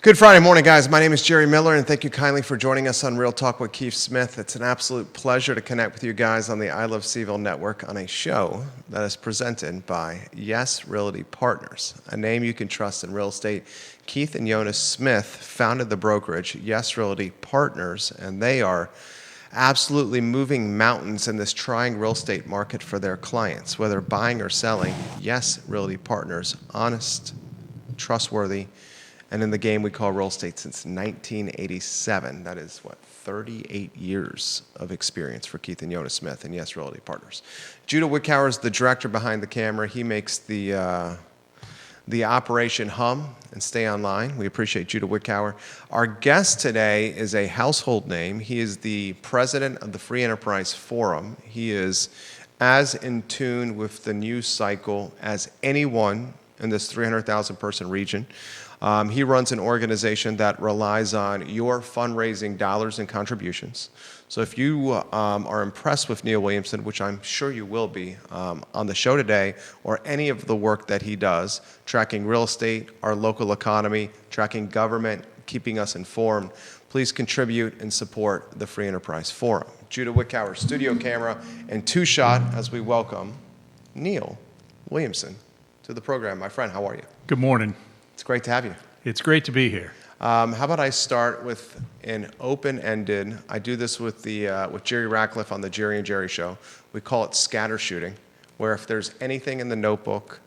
Good Friday morning, guys. My name is Jerry Miller, and thank you kindly for joining us on Real Talk with Keith Smith. It's an absolute pleasure to connect with you guys on the I Love CVille Network on a show that is presented by Yes Realty Partners, a name you can trust in real estate. Keith and Yonna Smith founded the brokerage Yes Realty Partners, and they are absolutely moving mountains in this trying real estate market for their clients, whether buying or selling. Yes Realty Partners, honest, trustworthy, and in the game we call real estate since 1987. That is, 38 years of experience for Keith and Yonna Smith and Yes Realty Partners. Judah Wickower is the director behind the camera. He makes the operation hum and stay online. We appreciate Judah Wickower. Our guest today is a household name. He is the president of the Free Enterprise Forum. He is as in tune with the news cycle as anyone in this 300,000 person region. He runs an organization that relies on your fundraising dollars and contributions. So if you are impressed with Neil Williamson, which I'm sure you will be on the show today, or any of the work that he does, tracking real estate, our local economy, tracking government, keeping us informed, please contribute and support the Free Enterprise Forum. Judah Wickower, studio camera, and two-shot as we welcome Neil Williamson to the program. My friend, how are you? Good morning. It's great to have you. It's great to be here. How about I start with an open-ended, I do this with Jerry Ratcliffe on the Jerry and Jerry Show. We call it scatter shooting, where if there's anything in the notebook,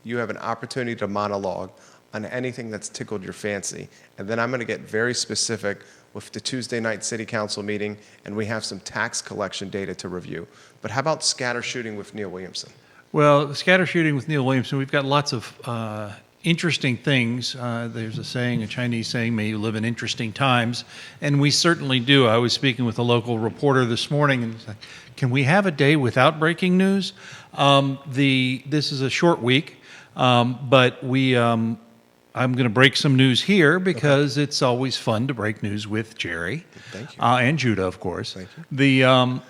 you have an opportunity to monologue on anything that's tickled your fancy. And then I'm going to get very specific with the Tuesday night city council meeting, and we have some tax collection data to review. But how about scatter shooting with Neil Williamson? Well, scatter shooting with Neil Williamson, we've got lots of interesting things. There's a Chinese saying, may you live in interesting times, and we certainly do. I was speaking with a local reporter this morning, and he's like, can we have a day without breaking news? This is a short week, but I'm going to break some news here because It's always fun to break news with Jerry. Thank you. And Judah, of course. Thank you.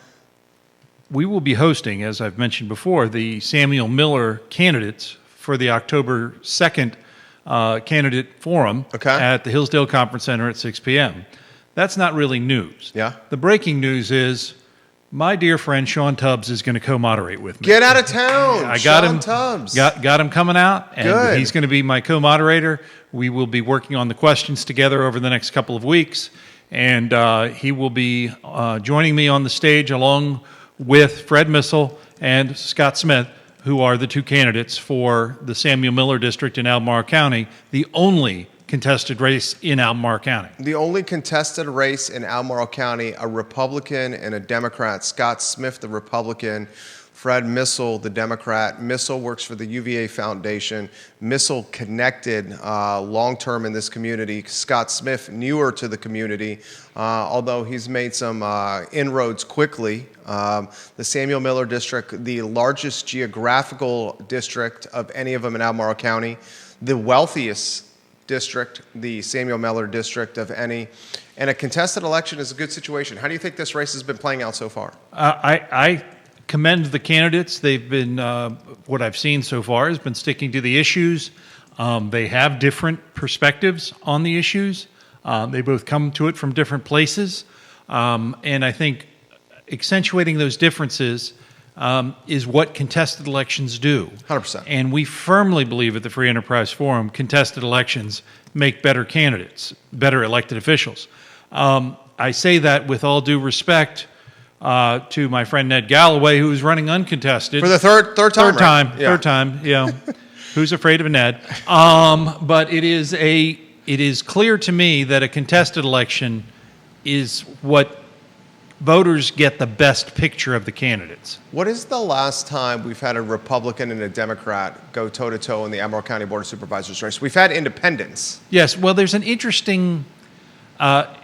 We will be hosting, as I've mentioned before, the Samuel Miller candidates for the October 2nd candidate forum at the Hillsdale Conference Center at 6 p.m. That's not really news. Yeah. The breaking news is my dear friend Sean Tubbs is going to co-moderate with me. Get out of town. I got Sean him. Tubbs. Got him coming out, and Good. He's going to be my co-moderator. We will be working on the questions together over the next couple of weeks, and he will be joining me on the stage along with Fred Missel and Scott Smith, who are the two candidates for the Samuel Miller District in Albemarle County, the only contested race in Albemarle County. The only contested race in Albemarle County, a Republican and a Democrat. Scott Smith, the Republican. Fred Missel, the Democrat. Missel works for the UVA Foundation. Missel connected long-term in this community. Scott Smith, newer to the community, although he's made some inroads quickly. The Samuel Miller District, the largest geographical district of any of them in Albemarle County, the wealthiest district, the Samuel Miller District of any, and a contested election is a good situation. How do you think this race has been playing out so far? I commend the candidates. They've been, what I've seen so far has been sticking to the issues. They have different perspectives on the issues. They both come to it from different places. And I think accentuating those differences is what contested elections do. 100%. And we firmly believe at the Free Enterprise Forum, contested elections make better candidates, better elected officials. I say that with all due respect to my friend Ned Galloway, who is running uncontested. For the third time, right? Third time, yeah. Who's afraid of a Ned? But it is clear to me that a contested election is what voters get the best picture of the candidates. What is the last time we've had a Republican and a Democrat go toe-to-toe in the Albemarle County Board of Supervisors race? We've had independents. Yes, well, there's an interesting Diantha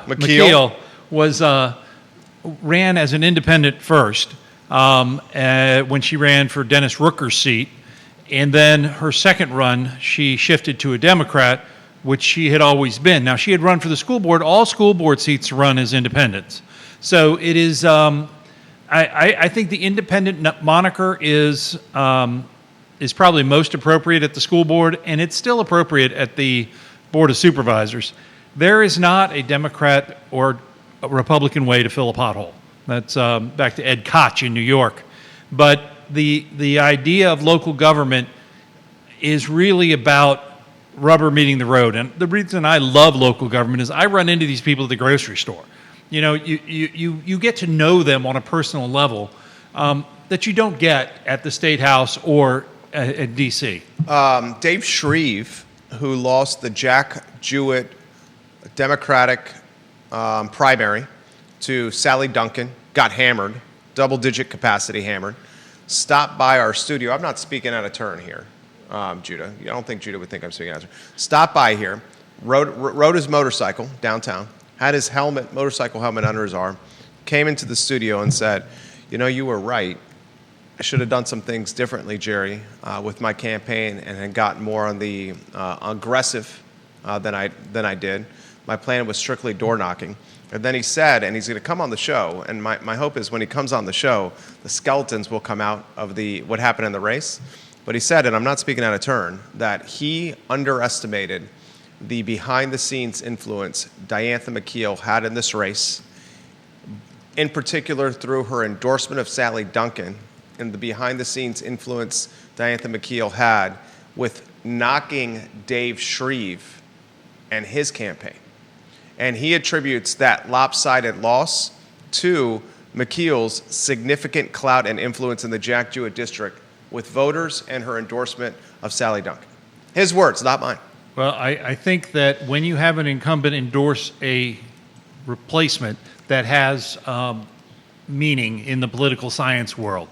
McKeel ran as an independent first when she ran for Dennis Rooker's seat, and then her second run she shifted to a Democrat, which she had always been. Now, she had run for the school board. All school board seats run as independents. So it is, I think the independent moniker is is probably most appropriate at the school board, and it's still appropriate at the Board of Supervisors. There is not a Democrat or a Republican way to fill a pothole. That's back to Ed Koch in New York. But the idea of local government is really about rubber meeting the road. And the reason I love local government is I run into these people at the grocery store. You know, you get to know them on a personal level that you don't get at the State House or at D.C. Dave Shreve, who lost the Jack Jewett Democratic primary to Sally Duncan, got hammered, double-digit capacity hammered, stopped by our studio. I'm not speaking out of turn here, Judah. I don't think Judah would think I'm speaking out of turn. Stopped by here, rode his motorcycle downtown, had his motorcycle helmet under his arm, came into the studio and said, you know, you were right. I should have done some things differently, Jerry, with my campaign and had gotten more on the aggressive than I did. My plan was strictly door knocking. And then he said, and he's going to come on the show, and my hope is when he comes on the show, the skeletons will come out of what happened in the race. But he said, and I'm not speaking out of turn, that he underestimated the behind-the-scenes influence Diantha McKeel had in this race, in particular through her endorsement of Sally Duncan, and the behind-the-scenes influence Diantha McKeel had with knocking Dave Shreve and his campaign. And he attributes that lopsided loss to McKeel's significant clout and influence in the Jack Jewett district with voters and her endorsement of Sally Duncan. His words, not mine. Well, I think that when you have an incumbent endorse a replacement that has meaning in the political science world,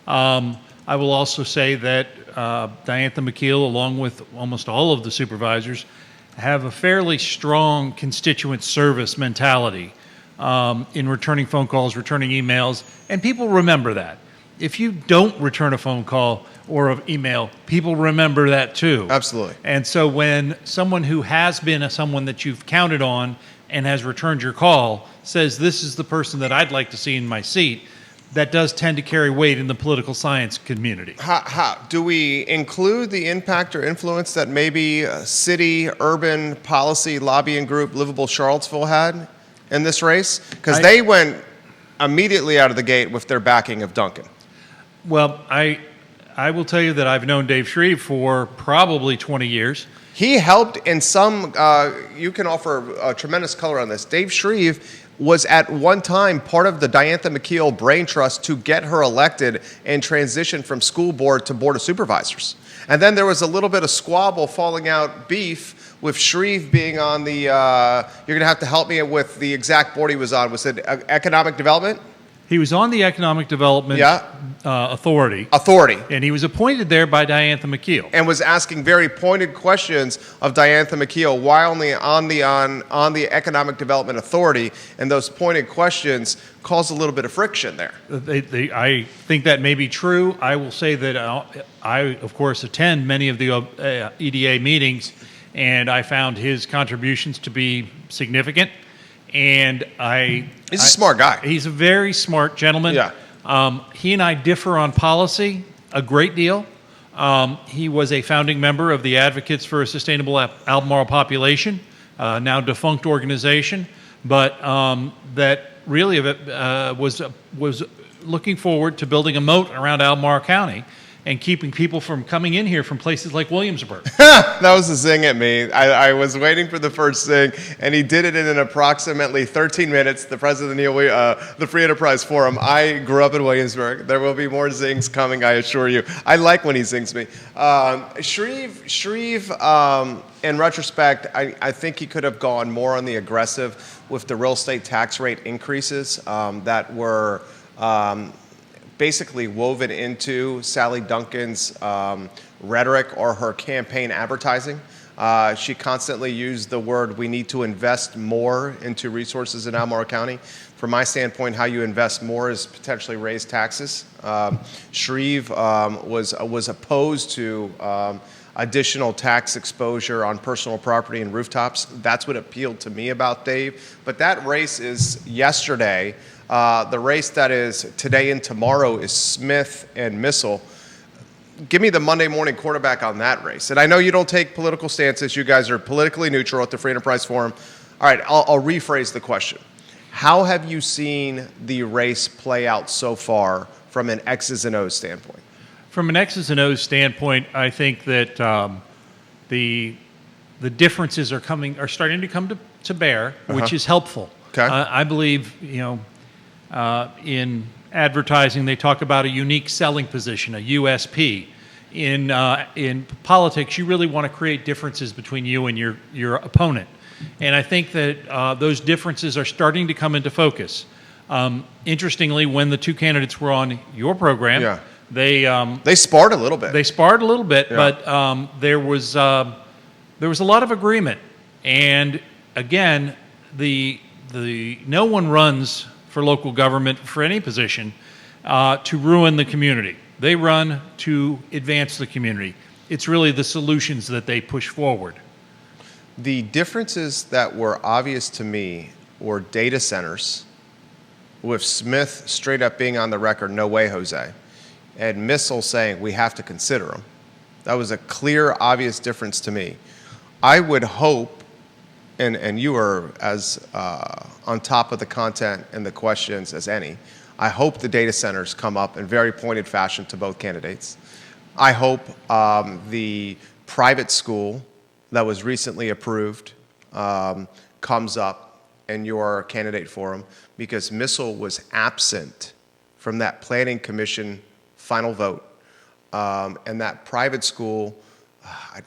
I will also say that Diantha McKeel, along with almost all of the supervisors, have a fairly strong constituent service mentality in returning phone calls, returning emails, and people remember that. If you don't return a phone call or an email, people remember that too. Absolutely. And so when someone who has been someone that you've counted on and has returned your call says, this is the person that I'd like to see in my seat, that does tend to carry weight in the political science community. How do we include the impact or influence that maybe city, urban policy lobbying group Livable Charlottesville had in this race? Because they went immediately out of the gate with their backing of Duncan. Well, I will tell you that I've known Dave Shreve for probably 20 years. He helped in some, you can offer a tremendous color on this. Dave Shreve was at one time part of the Diantha McKeel Brain Trust to get her elected and transition from school board to board of supervisors. And then there was a little bit of squabble, falling out beef with Shreve being on the, you're going to have to help me with the exact board he was on. Was it economic development? He was on the Economic Development Authority. And he was appointed there by Diantha McKeel. And was asking very pointed questions of Diantha McKeel while on the Economic Development Authority, and those pointed questions caused a little bit of friction there. I think that may be true. I will say that I, of course, attend many of the EDA meetings, and I found his contributions to be significant. And he's a smart guy. He's a very smart gentleman. Yeah. He and I differ on policy a great deal. He was a founding member of the Advocates for a Sustainable Albemarle Population, now defunct organization, but that really was looking forward to building a moat around Albemarle County and keeping people from coming in here from places like Williamsburg. That was a zing at me. I was waiting for the first zing, and he did it in an approximately 13 minutes. The president of the Free Enterprise Forum. I grew up in Williamsburg. There will be more zings coming, I assure you. I like when he zings me. Shreve, in retrospect, I think he could have gone more on the aggressive with the real estate tax rate increases that were basically woven into Sally Duncan's rhetoric or her campaign advertising. She constantly used the word, we need to invest more into resources in Albemarle County. From my standpoint, how you invest more is potentially raise taxes. Shreve was opposed to additional tax exposure on personal property and rooftops. That's what appealed to me about Dave. But that race is yesterday. The race that is today and tomorrow is Smith and Missile. give me the Monday morning quarterback on that race. And I know you don't take political stances. You guys are politically neutral at the Free Enterprise Forum. All right, I'll rephrase the question. How have you seen the race play out so far from an X's and O's standpoint? From an X's and O's standpoint, I think that the differences are starting to come to bear, which is helpful. Okay. I believe, in advertising, they talk about a unique selling position, a USP. In politics, you really want to create differences between you and your opponent. And I think that those differences are starting to come into focus. Interestingly, when the two candidates were on your program, they sparred a little bit. They sparred a little bit, but there was a lot of agreement. And again, the no one runs for local government for any position to ruin the community. They run to advance the community. It's really the solutions that they push forward. The differences that were obvious to me were data centers, with Smith straight up being on the record, no way, Jose, and Missile saying we have to consider them. That was a clear, obvious difference to me. I would hope, and you are as on top of the content and the questions as any, I hope the data centers come up in very pointed fashion to both candidates. I hope the private school that was recently approved comes up in your candidate forum, because Missile was absent from that planning commission final vote. And that private school,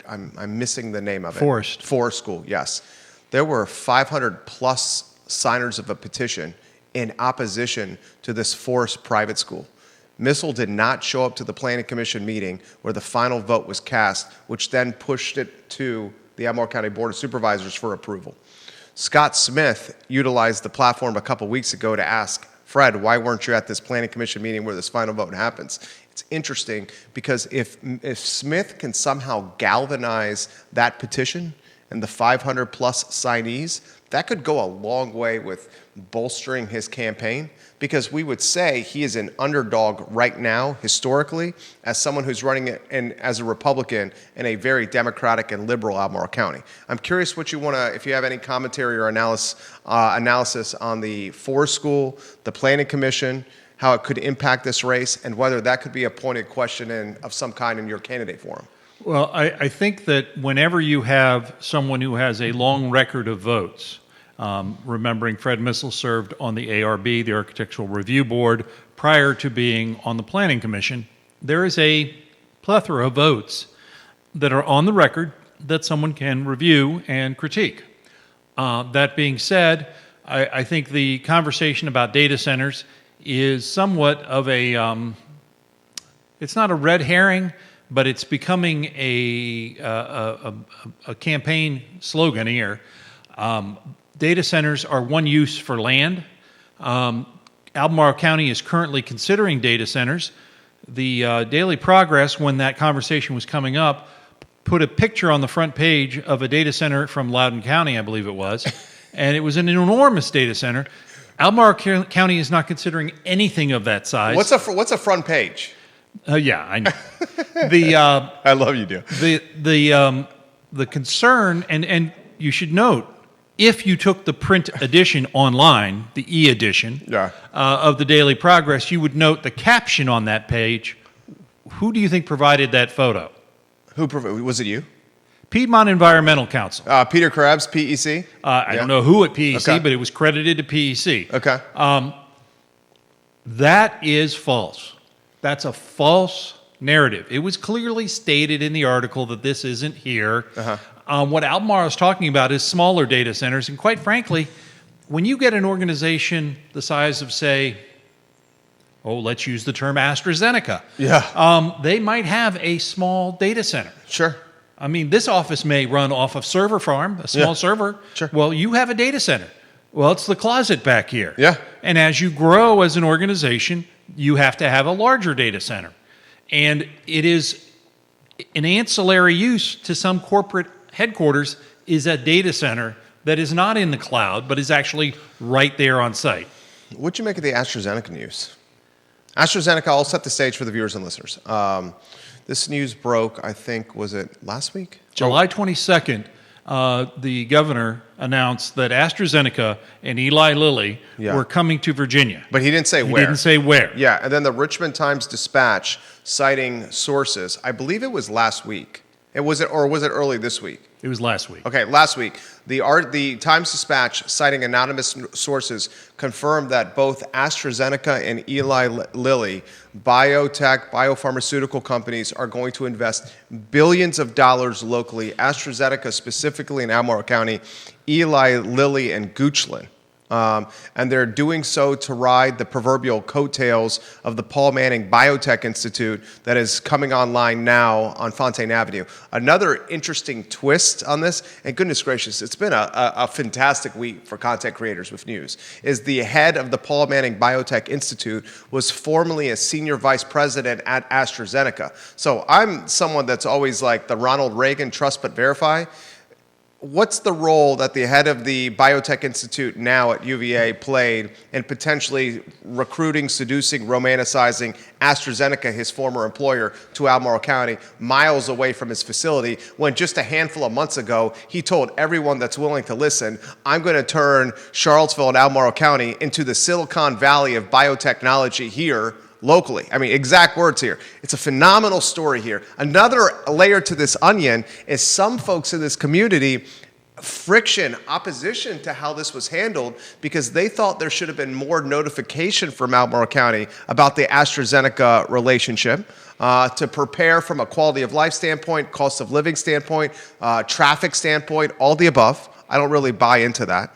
I'm missing the name of it. Forest School, yes. There were 500 plus signers of a petition in opposition to this Forest private school. Missile did not show up to the Planning Commission meeting where the final vote was cast, which then pushed it to the Albemarle County Board of Supervisors for approval. Scott Smith utilized the platform a couple weeks ago to ask, Fred, why weren't you at this Planning Commission meeting where this final vote happens? It's interesting because if Smith can somehow galvanize that petition and the 500 plus signees, that could go a long way with bolstering his campaign, because we would say he is an underdog right now, historically, as someone who's running it as a Republican in a very Democratic and liberal Albemarle County. I'm curious what you want to, if you have any commentary or analysis on the Forest School, the Planning Commission, how it could impact this race, and whether that could be a pointed question of some kind in your candidate forum. Well, I think that whenever you have someone who has a long record of votes, remembering Fred Missile served on the ARB, the Architectural Review Board, prior to being on the Planning Commission, there is a plethora of votes that are on the record that someone can review and critique. That being said, I think the conversation about data centers is somewhat of a, it's not a red herring, but it's becoming a campaign slogan here. Data centers are one use for land. Albemarle County is currently considering data centers. The Daily Progress, when that conversation was coming up, put a picture on the front page of a data center from Loudoun County, I believe it was, and it was an enormous data center. Albemarle County is not considering anything of that size. What's a front page? Yeah, I know. I love you do. The concern, and you should note, if you took the print edition online, the e-edition of the Daily Progress, you would note the caption on that page. Who do you think provided that photo? Was it you? Piedmont Environmental Council. Peter Krebs, PEC? I don't know who at PEC, but it was credited to PEC. Okay. That is false. That's a false narrative. It was clearly stated in the article that this isn't here. What Albemarle is talking about is smaller data centers. And quite frankly, when you get an organization the size of, say, let's use the term AstraZeneca. They might have a small data center. Sure. I mean, this office may run off of server farm, a small server. Sure. Well, you have a data center. Well, it's the closet back here. Yeah. And as you grow as an organization, you have to have a larger data center. And it is an ancillary use to some corporate headquarters is a data center that is not in the cloud, but is actually right there on site. What'd you make of the AstraZeneca news? AstraZeneca, I'll set the stage for the viewers and listeners. This news broke, I think, was it last week? July 22nd, the governor announced that AstraZeneca and Eli Lilly were coming to Virginia. But he didn't say where. He didn't say where. Yeah, and then the Richmond Times-Dispatch, citing sources, I believe it was last week. Was it early this week? It was last week. Okay, last week. The Times-Dispatch, citing anonymous sources, confirmed that both AstraZeneca and Eli Lilly, biopharmaceutical companies, are going to invest billions of dollars locally. AstraZeneca specifically in Albemarle County, Eli Lilly and Goochland. And they're doing so to ride the proverbial coattails of the Paul Manning Biotech Institute that is coming online now on Fontaine Avenue. Another interesting twist on this, and goodness gracious, it's been a fantastic week for content creators with news, is the head of the Paul Manning Biotech Institute was formerly a senior vice president at AstraZeneca. So I'm someone that's always like the Ronald Reagan trust but verify. What's the role that the head of the Biotech Institute now at UVA played in potentially recruiting, seducing, romanticizing AstraZeneca, his former employer, to Albemarle County, miles away from his facility, when just a handful of months ago, he told everyone that's willing to listen, I'm going to turn Charlottesville and Albemarle County into the Silicon Valley of biotechnology here locally. I mean, exact words here. It's a phenomenal story here. Another layer to this onion is some folks in this community opposition to how this was handled, because they thought there should have been more notification from Albemarle County about the AstraZeneca relationship to prepare from a quality of life standpoint, cost of living standpoint, traffic standpoint, all the above. I don't really buy into that.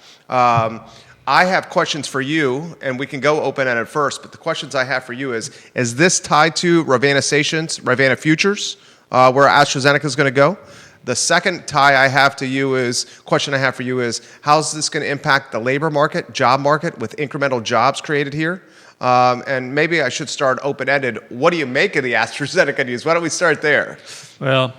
I have questions for you, and we can go open-ended first, but the questions I have for you is this tied to Ravenna Futures, where AstraZeneca is going to go? The second question I have for you is, how's this going to impact the labor market, job market, with incremental jobs created here? And maybe I should start open-ended. What do you make of the AstraZeneca news? Why don't we start there? Well,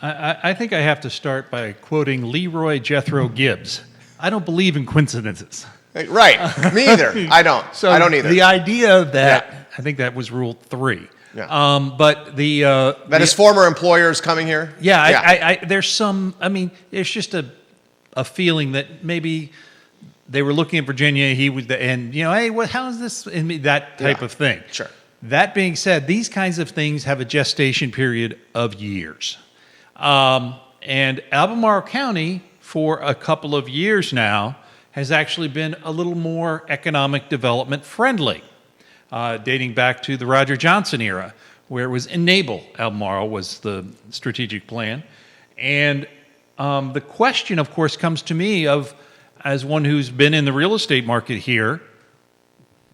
I think I have to start by quoting Leroy Jethro Gibbs. I don't believe in coincidences. Right. Me either. I don't. So I don't either. The idea that, I think that was Rule 3. Yeah. But that his former employers coming here? Yeah. There's there's just a feeling that maybe they were looking at Virginia, he was hey, how is this, and that type of thing. Sure. That being said, these kinds of things have a gestation period of years. And Albemarle County, for a couple of years now, has actually been a little more economic development friendly, dating back to the Roger Johnson era, where it was enable Albemarle was the strategic plan. And the question, of course, comes to me as one who's been in the real estate market here,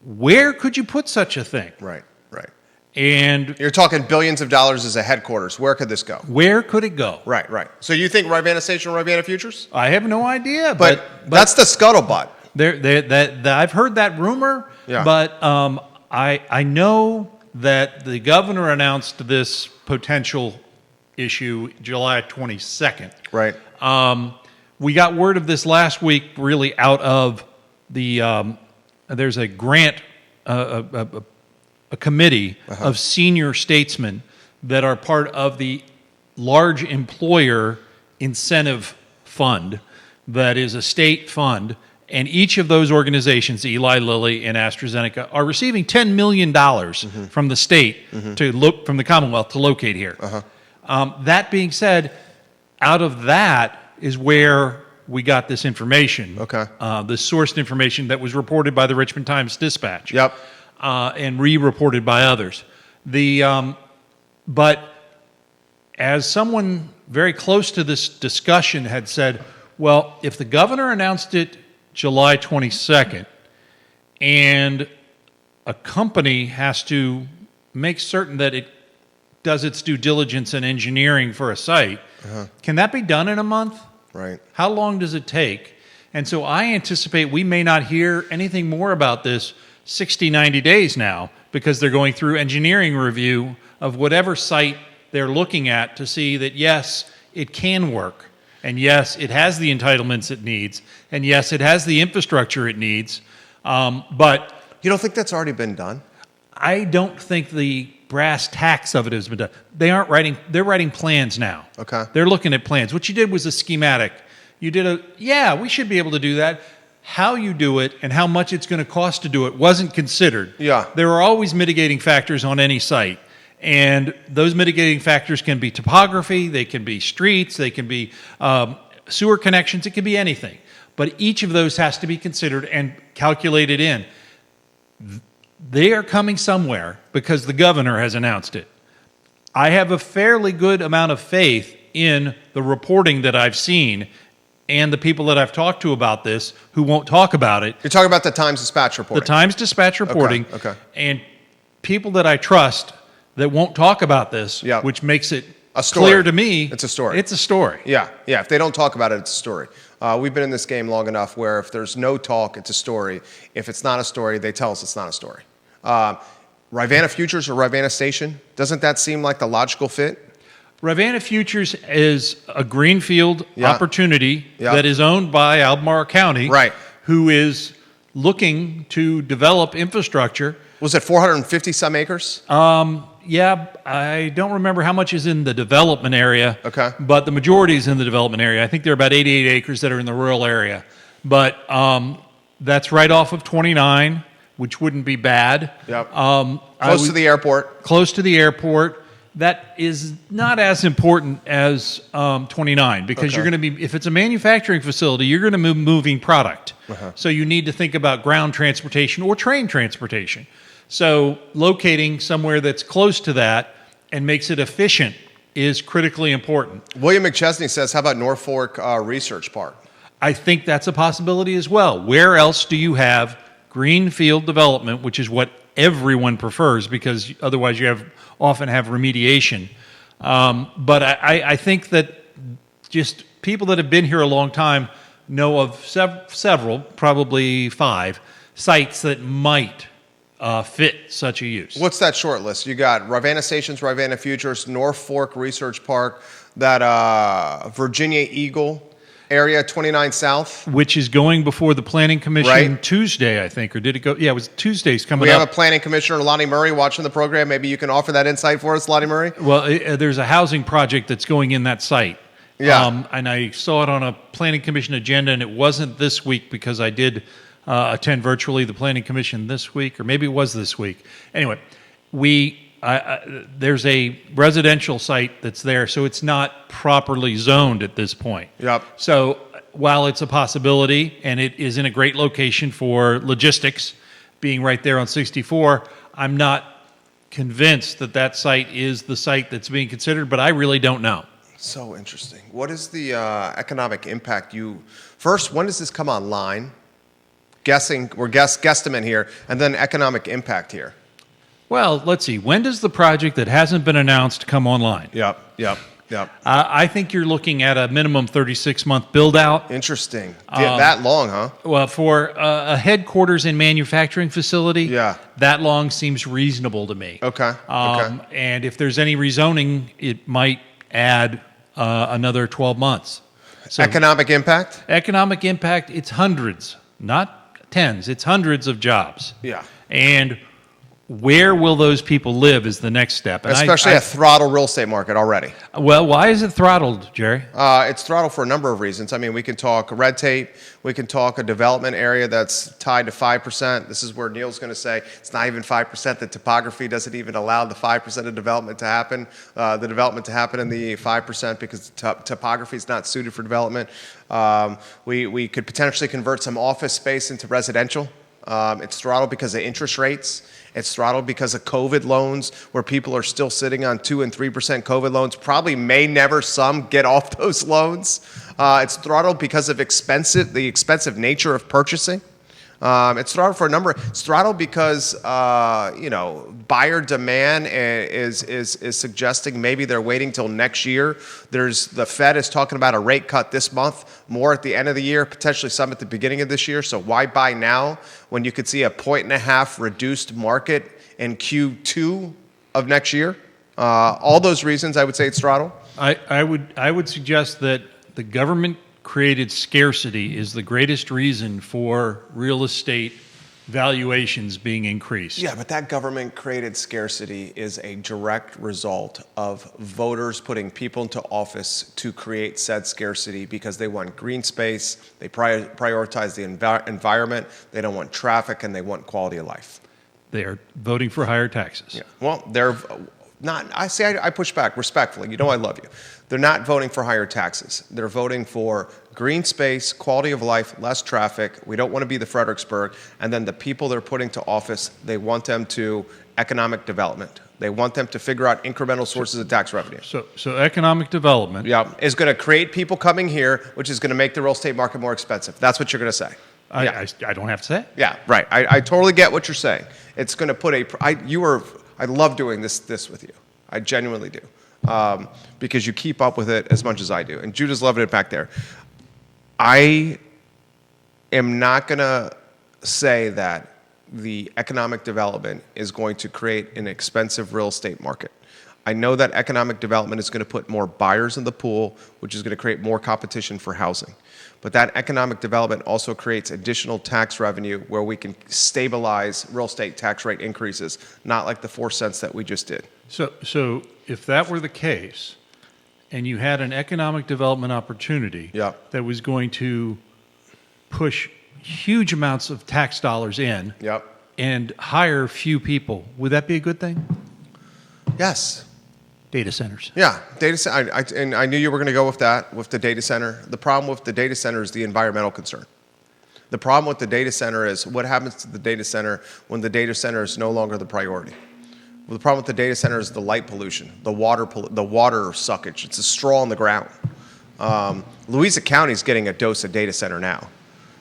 where could you put such a thing? Right. And you're talking billions of dollars as a headquarters. Where could this go? Where could it go? Right. So you think Ravenna Station or Ravenna Futures? I have no idea. But that's the scuttlebutt. I've heard that rumor. Yeah. But I know that the governor announced this potential issue July 22nd. Right. We got word of this last week, really out of the. There's a grant. A committee of senior statesmen that are part of the large employer incentive fund that is a state fund, and each of those organizations, Eli Lilly and AstraZeneca, are receiving $10 million from the state from the Commonwealth to locate here. That being said, out of that is where we got this information. Okay. The sourced information that was reported by the Richmond Times-Dispatch. Yep. And re-reported by others. But as someone very close to this discussion had said, well, if the governor announced it July 22nd and a company has to make certain that it does its due diligence and engineering for a site, can that be done in a month? Right. How long does it take? And so I anticipate we may not hear anything more about this 60, 90 days now, because they're going through engineering review of whatever site they're looking at to see that, yes, it can work, and yes, it has the entitlements it needs, and yes, it has the infrastructure it needs. But you don't think that's already been done? I don't think the brass tacks of it has been done. They're writing plans now. Okay. They're looking at plans. What you did was a schematic. You did we should be able to do that. How you do it and how much it's going to cost to do it wasn't considered. Yeah. There are always mitigating factors on any site. And those mitigating factors can be topography, they can be streets, they can be sewer connections, it can be anything. But each of those has to be considered and calculated in. They are coming somewhere because the governor has announced it. I have a fairly good amount of faith in the reporting that I've seen and the people that I've talked to about this who won't talk about it. You're talking about the Times-Dispatch reporting. The Times-Dispatch reporting. Okay. And people that I trust that won't talk about this, Yeah. which makes it A story. clear to me. It's a story. It's a story. Yeah. If they don't talk about it, it's a story. We've been in this game long enough where if there's no talk, it's a story. If it's not a story, they tell us it's not a story. Rivanna Futures or Rivanna Station, doesn't that seem like the logical fit? Rivanna Futures is a greenfield opportunity that is owned by Albemarle County, Right. who is looking to develop infrastructure. Was it 450 some acres? I don't remember how much is in the development area. Okay. But the majority is in the development area. I think there are about 88 acres that are in the rural area. But that's right off of 29, which wouldn't be bad. Yep. Close to the airport. Close to the airport. That is not as important as 29 because you're going to be, if it's a manufacturing facility, you're going to be moving product. So you need to think about ground transportation or train transportation. So locating somewhere that's close to that and makes it efficient is critically important. William McChesney says, how about Norfolk Research Park? I think that's a possibility as well. Where else do you have greenfield development, which is what everyone prefers because otherwise you often have remediation. But I think that just people that have been here a long time know of several, probably 5, sites that might fit such a use. What's that short list? You got Rivanna Stations, Rivanna Futures, Norfolk Research Park, that Virginia Eagle area, 29 South. Which is going before the Planning Commission Right. Tuesday, I think, or did it go? Yeah, it was Tuesday's coming We up. have a planning commissioner, Lonnie Murray, watching the program. Maybe you can offer that insight for us, Lonnie Murray? Well, there's a housing project that's going in that site. Yeah. And I saw it on a Planning Commission agenda, and it wasn't this week because I did attend virtually the Planning Commission this week, or maybe it was this week. Anyway, there's a residential site that's there, so it's not properly zoned at this point. Yep. So while it's a possibility, and it is in a great location for logistics, being right there on 64, I'm not convinced that that site is the site that's being considered, but I really don't know. So interesting. What is the economic impact? First, when does this come online? We're guesstimate here, and then economic impact here. Well, let's see. When does the project that hasn't been announced come online? Yep. I think you're looking at a minimum 36-month build-out. Interesting. That long, huh? Well, for a headquarters and manufacturing facility, Yeah. that long seems reasonable to me. Okay. And if there's any rezoning, it might add another 12 months. So Economic impact? economic impact, it's hundreds, not tens. It's hundreds of jobs. Yeah. And where will those people live is the next step. And Especially a throttled real estate market already. Well, why is it throttled, Jerry? It's throttled for a number of reasons. I mean, we can talk red tape. We can talk a development area that's tied to 5%. This is where Neil's going to say it's not even 5%. The topography doesn't even allow the 5% of development to happen. The development to happen in the 5% because topography is not suited for development. We could potentially convert some office space into residential. It's throttled because of interest rates. It's throttled because of COVID loans, where people are still sitting on 2% and 3% COVID loans. Probably may never some get off those loans. It's throttled because of the expensive nature of purchasing. It's throttled for a number. It's throttled because buyer demand is suggesting maybe they're waiting till next year. The Fed is talking about a rate cut this month, more at the end of the year, potentially some at the beginning of this year. So why buy now when you could see a 1.5 reduced market in Q2 of next year? All those reasons, I would say it's throttled. I would suggest that the government created scarcity is the greatest reason for real estate valuations being increased. Yeah, but that government-created scarcity is a direct result of voters putting people into office to create said scarcity because they want green space, they prioritize the environment, they don't want traffic, and they want quality of life. They are voting for higher taxes. Yeah. Well, they're not. I push back respectfully. You know I love you. They're not voting for higher taxes. They're voting for green space, quality of life, less traffic. We don't want to be the Fredericksburg. And then the people they're putting to office, they want them to economic development. They want them to figure out incremental sources of tax revenue. So economic development. Yeah, is going to create people coming here, which is going to make the real estate market more expensive. That's what you're going to say. I don't have to say it. Yeah, right. I totally get what you're saying. It's going to put I love doing this with you. I genuinely do. Because you keep up with it as much as I do. And Judah's loving it back there. I am not going to say that the economic development is going to create an expensive real estate market. I know that economic development is going to put more buyers in the pool, which is going to create more competition for housing. But that economic development also creates additional tax revenue where we can stabilize real estate tax rate increases, not like the 4 cents that we just did. So if that were the case, and you had an economic development opportunity that was going to push huge amounts of tax dollars in and hire few people, would that be a good thing? Yes. Data centers. Yeah, data center. And I knew you were going to go with that, with the data center. The problem with the data center is the environmental concern. The problem with the data center is what happens to the data center when the data center is no longer the priority. Well, the problem with the data center is the light pollution, the water suckage. It's a straw in the ground. Louisa County is getting a dose of data center now.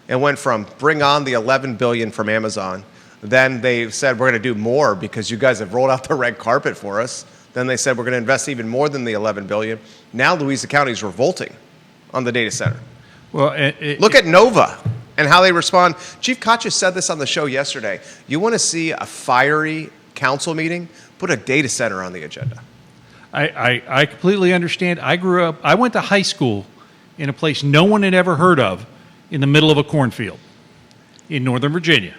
It went from bring on the $11 billion from Amazon. Then they said we're going to do more because you guys have rolled out the red carpet for us. Then they said we're going to invest even more than the $11 billion. Now Louisa County is revolting on the data center. Well, look at Nova and how they respond. Chief Kotcha said this on the show yesterday. You want to see a fiery council meeting? Put a data center on the agenda. I completely understand. I went to high school in a place no one had ever heard of in the middle of a cornfield in Northern Virginia.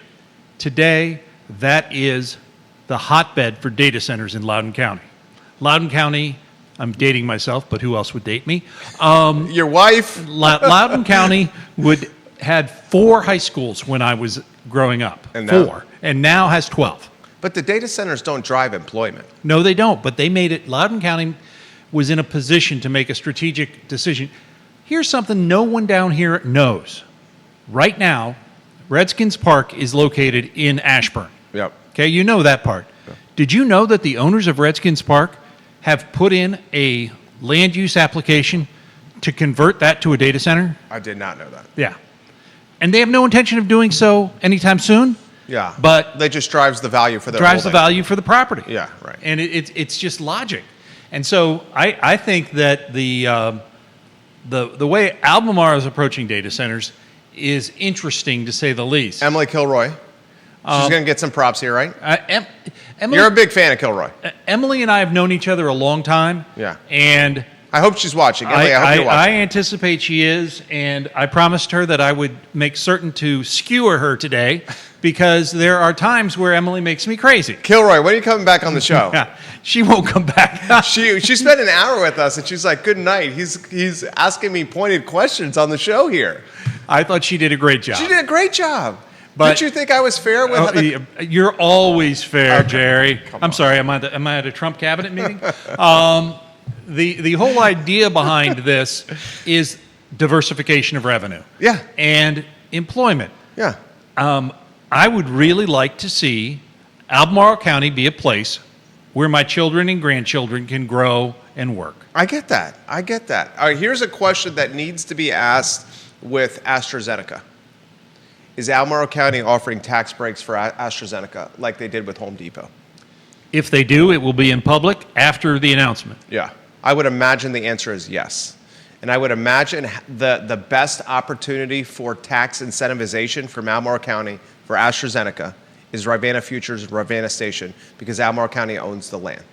Today, that is the hotbed for data centers in Loudoun County. Loudoun County, I'm dating myself, but who else would date me? Your wife? Loudoun County had 4 high schools when I was growing up. And now? 4. And now has 12. But the data centers don't drive employment. No, they don't. But they made it. Loudoun County was in a position to make a strategic decision. Here's something no one down here knows. Right now, Redskins Park is located in Ashburn. Yep. Okay, you know that part. Yep. Did you know that the owners of Redskins Park have put in a land use application to convert that to a data center? I did not know that. Yeah. And they have no intention of doing so anytime soon. Yeah. But that just drives the value for their drives the holding. value for the property. Yeah, right. And it's just logic. And so I think that the way Albemarle is approaching data centers is interesting, to say the least. Emily Kilroy. She's going to get some props here, right? Emily, You're a big fan of Kilroy. Emily and I have known each other a long time. Yeah. And I hope she's watching. Emily, I hope you're watching. I anticipate she is, and I promised her that I would make certain to skewer her today, because there are times where Emily makes me crazy. Kilroy, when are you coming back on the show? Yeah, she won't come back. She spent an hour with us, and she's like, good night. He's asking me pointed questions on the show here. I thought she did a great job. She did a great job. But, did you think I was fair with You're always fair, Okay. Jerry. I'm sorry, am I at a Trump cabinet meeting? The whole idea behind this is diversification of revenue. Yeah. And employment. Yeah. I would really like to see Albemarle County be a place where my children and grandchildren can grow and work. I get that. All right, here's a question that needs to be asked with AstraZeneca. Is Albemarle County offering tax breaks for AstraZeneca like they did with Home Depot? If they do, it will be in public after the announcement. Yeah. I would imagine the answer is yes. And I would imagine the best opportunity for tax incentivization from Albemarle County for AstraZeneca is Rivanna Futures and Rivanna Station, because Albemarle County owns the land.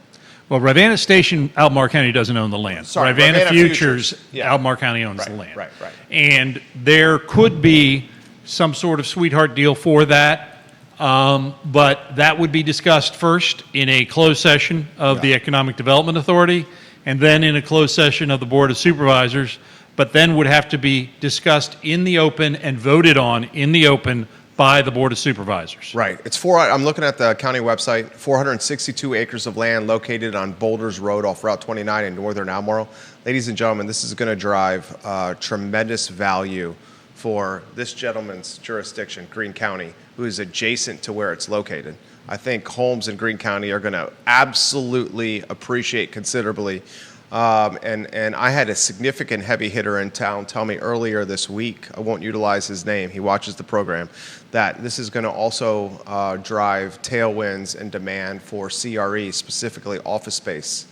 Well, Rivanna Station, Albemarle County doesn't own the land. Sorry, Rivanna Rivanna Futures, yeah. Albemarle County owns the land. Right. And there could be some sort of sweetheart deal for that. But that would be discussed first in a closed session of the Economic Development Authority, and then in a closed session of the Board of Supervisors, but then would have to be discussed in the open and voted on in the open by the Board of Supervisors. Right. I'm looking at the county website, 462 acres of land located on Boulders Road off Route 29 in northern Albemarle. Ladies and gentlemen, this is going to drive tremendous value for this gentleman's jurisdiction, Greene County, who is adjacent to where it's located. I think homes in Greene County are going to absolutely appreciate considerably. And I had a significant heavy hitter in town tell me earlier this week, I won't utilize his name, he watches the program, that this is going to also drive tailwinds and demand for CRE, specifically office space,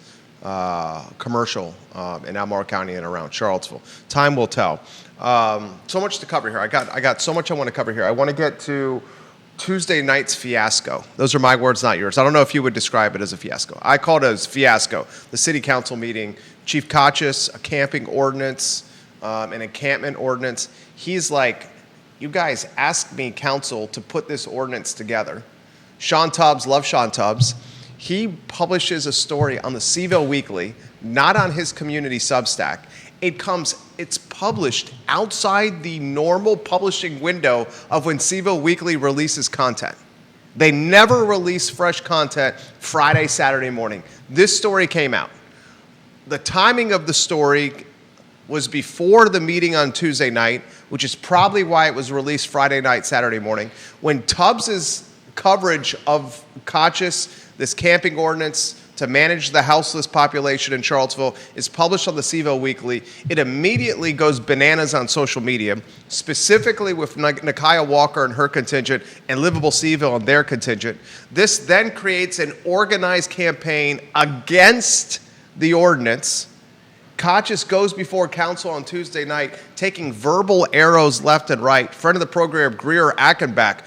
commercial in Albemarle County and around Charlottesville. Time will tell. So much to cover here. I got so much I want to cover here. I want to get to Tuesday night's fiasco. Those are my words, not yours. I don't know if you would describe it as a fiasco. I call it as fiasco. The city council meeting, Chief Kachis, a camping ordinance, an encampment ordinance. He's like, you guys asked me, council, to put this ordinance together. Sean Tubbs, love Sean Tubbs. He publishes a story on the CVille Weekly, not on his community Substack. It's published outside the normal publishing window of when CVille Weekly releases content. They never release fresh content Friday, Saturday morning. This story came out. The timing of the story was before the meeting on Tuesday night, which is probably why it was released Friday night, Saturday morning, when Tubbs's coverage of Kachis, this camping ordinance to manage the houseless population in Charlottesville, is published on the CVille Weekly. It immediately goes bananas on social media, specifically with Nakia Walker and her contingent and Livable CVille and their contingent. This then creates an organized campaign against the ordinance. Kachis goes before council on Tuesday night, taking verbal arrows left and right. Friend of the program, Greer Achenbach,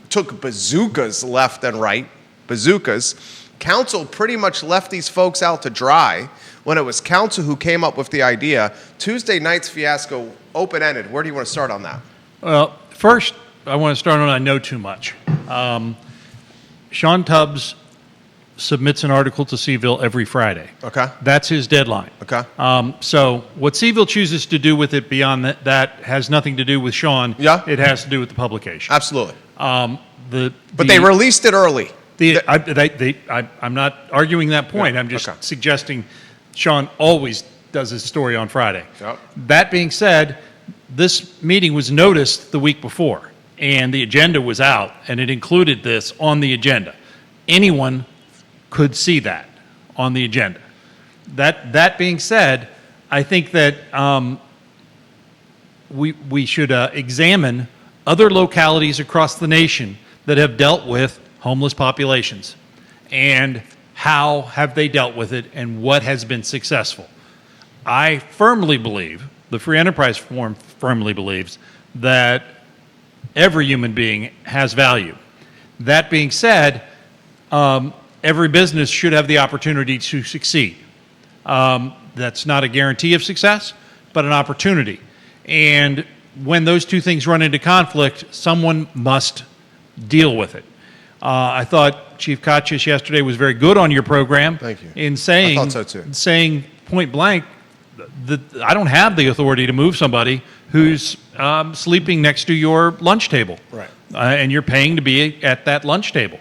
took bazookas left and right, bazookas. Council pretty much left these folks out to dry when it was council who came up with the idea. Tuesday night's fiasco, open-ended. Where do you want to start on that? Well, first, I want to start on I know too much. Sean Tubbs submits an article to CVille every Friday. Okay. That's his deadline. Okay. So what CVille chooses to do with it beyond that has nothing to do with Sean. Yeah. It has to do with the publication. Absolutely. But They released it early. I'm not arguing that point. Yeah, I'm just okay. suggesting Sean always does his story on Friday. Yep. That being said, this meeting was noticed the week before, and the agenda was out, and it included this on the agenda. Anyone could see that on the agenda. That being said, I think that we should examine other localities across the nation that have dealt with homeless populations, and how have they dealt with it, and what has been successful. I firmly believe, the Free Enterprise Forum firmly believes, that every human being has value. That being said, every business should have the opportunity to succeed. That's not a guarantee of success, but an opportunity. And when those two things run into conflict, someone must deal with it. I thought Chief Kachis yesterday was very good on your program. Thank you. In saying, I thought so too. Saying point blank, that I don't have the authority to move somebody who's sleeping next to your lunch table. Right. And you're paying to be at that lunch table.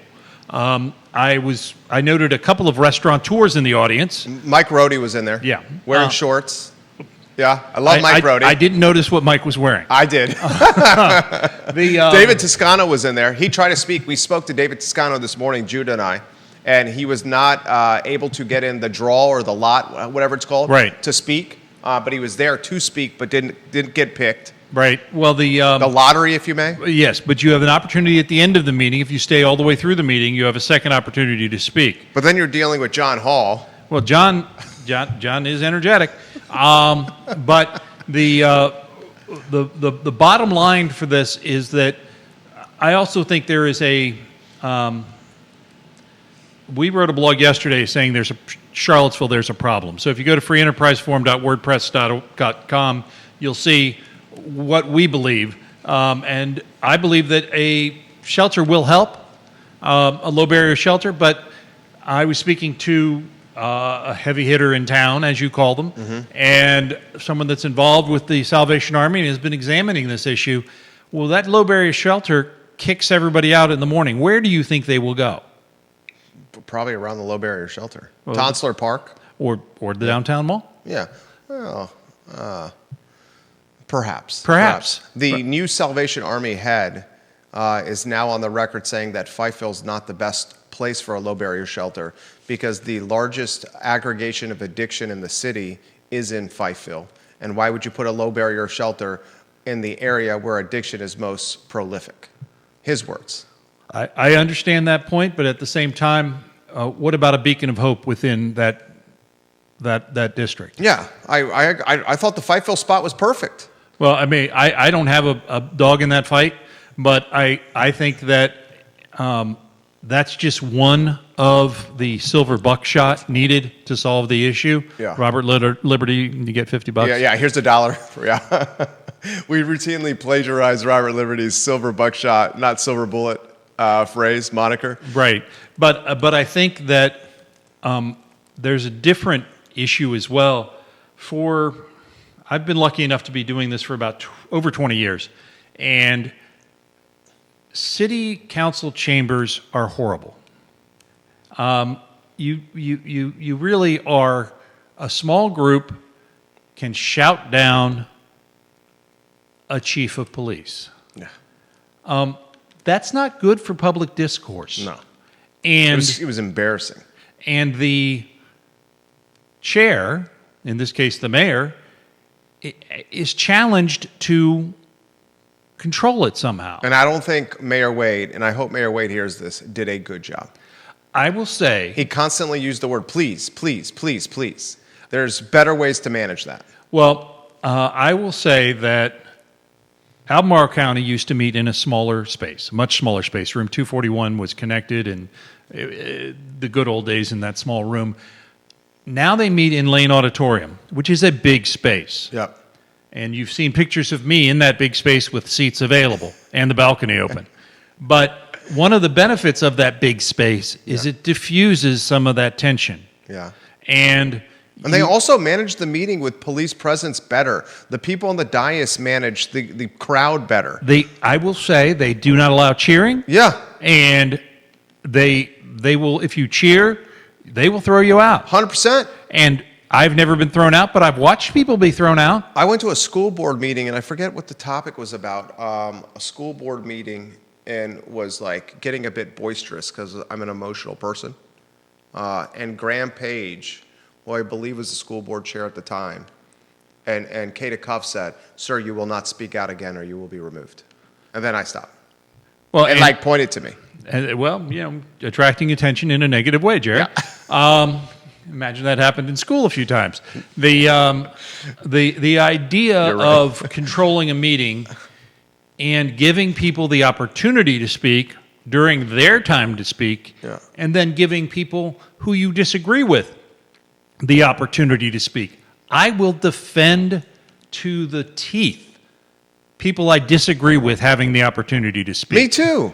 I noted a couple of restaurateurs in the audience. Mike Rohde was in there. Yeah. Wearing shorts. Yeah, I love Mike Rohde. I didn't notice what Mike was wearing. I did. David Toscano was in there. He tried to speak. We spoke to David Toscano this morning, Judah and I, and he was not able to get in the draw or the lot, whatever it's called, right, to speak. But he was there to speak, but didn't get picked. Right. Well, the lottery, if you may. Yes, but you have an opportunity at the end of the meeting. If you stay all the way through the meeting, you have a second opportunity to speak. But then you're dealing with John Hall. Well, John is energetic, but the bottom line for this is that I also think there is a. We wrote a blog yesterday saying there's a problem. So if you go to freeenterpriseforum.wordpress.com, you'll see what we believe, and I believe that a shelter will help. a low barrier shelter, but I was speaking to a heavy hitter in town, as you call them, and someone that's involved with the Salvation Army and has been examining this issue. Well, that low barrier shelter kicks everybody out in the morning. Where do you think they will go? Probably around the low barrier shelter. Tonsler Park. Or the downtown mall? Yeah. Well, perhaps. Perhaps. The new Salvation Army head is now on the record saying that Fifeville's not the best place for a low barrier shelter because the largest aggregation of addiction in the city is in Fifeville. And why would you put a low barrier shelter in the area where addiction is most prolific? His words. I understand that point, but at the same time, what about a beacon of hope within that district? Yeah, I thought the Fifeville spot was perfect. Well, I mean, I don't have a dog in that fight, but I think that that's just one of the silver buckshot needed to solve the issue. Yeah. Robert Liberty, you get $50. Yeah, here's $1. Yeah. We routinely plagiarize Robert Liberty's silver buckshot, not silver bullet phrase, moniker. Right. But I think that there's a different issue as well. I've been lucky enough to be doing this for about over 20 years, and city council chambers are horrible. You really are a small group can shout down a chief of police. Yeah. That's not good for public discourse. No. And it was embarrassing. And the chair, in this case the mayor, is challenged to control it somehow. And I don't think Mayor Wade, and I hope Mayor Wade hears this, did a good job. I will say... He constantly used the word please, please, please, please. There's better ways to manage that. Well, I will say that Albemarle County used to meet in a smaller space, much smaller space. Room 241 was connected, and the good old days in that small room. Now they meet in Lane Auditorium, which is a big space. Yep. And you've seen pictures of me in that big space with seats available and the balcony open. But one of the benefits of that big space is it diffuses some of that tension. Yeah. And they also managed the meeting with police presence better. The people on the dais managed the crowd better. I will say they do not allow cheering. Yeah. And they will, if you cheer, they will throw you out. 100%. And I've never been thrown out, but I've watched people be thrown out. I went to a school board meeting, and I forget what the topic was about. A school board meeting, and was like getting a bit boisterous because I'm an emotional person. And Graham Page, who I believe was the school board chair at the time, and Kata Cuff said, "Sir, you will not speak out again, or you will be removed." And then I stopped. Well, and like pointed to me. And, well, you know, attracting attention in a negative way, Jerry. Yeah. Imagine that happened in school a few times. The idea of controlling a meeting and giving people the opportunity to speak during their time to speak, and then giving people who you disagree with the opportunity to speak. I will defend to the teeth people I disagree with having the opportunity to speak. Me too.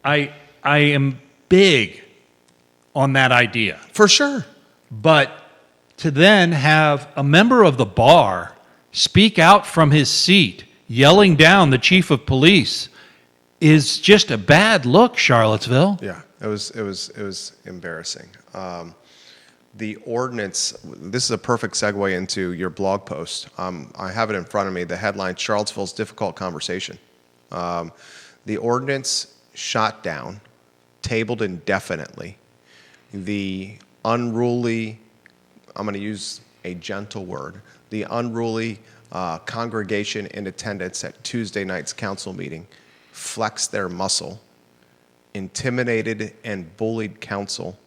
I am big on that idea. For sure. But to then have a member of the bar speak out from his seat, yelling down the chief of police, is just a bad look, Charlottesville. Yeah, it was embarrassing. The ordinance, this is a perfect segue into your blog post. I have it in front of me, the headline, Charlottesville's Difficult Conversation. The ordinance shot down, tabled indefinitely. The unruly, I'm going to use a gentle word, the unruly congregation in attendance at Tuesday night's council meeting flexed their muscle, intimidated and bullied council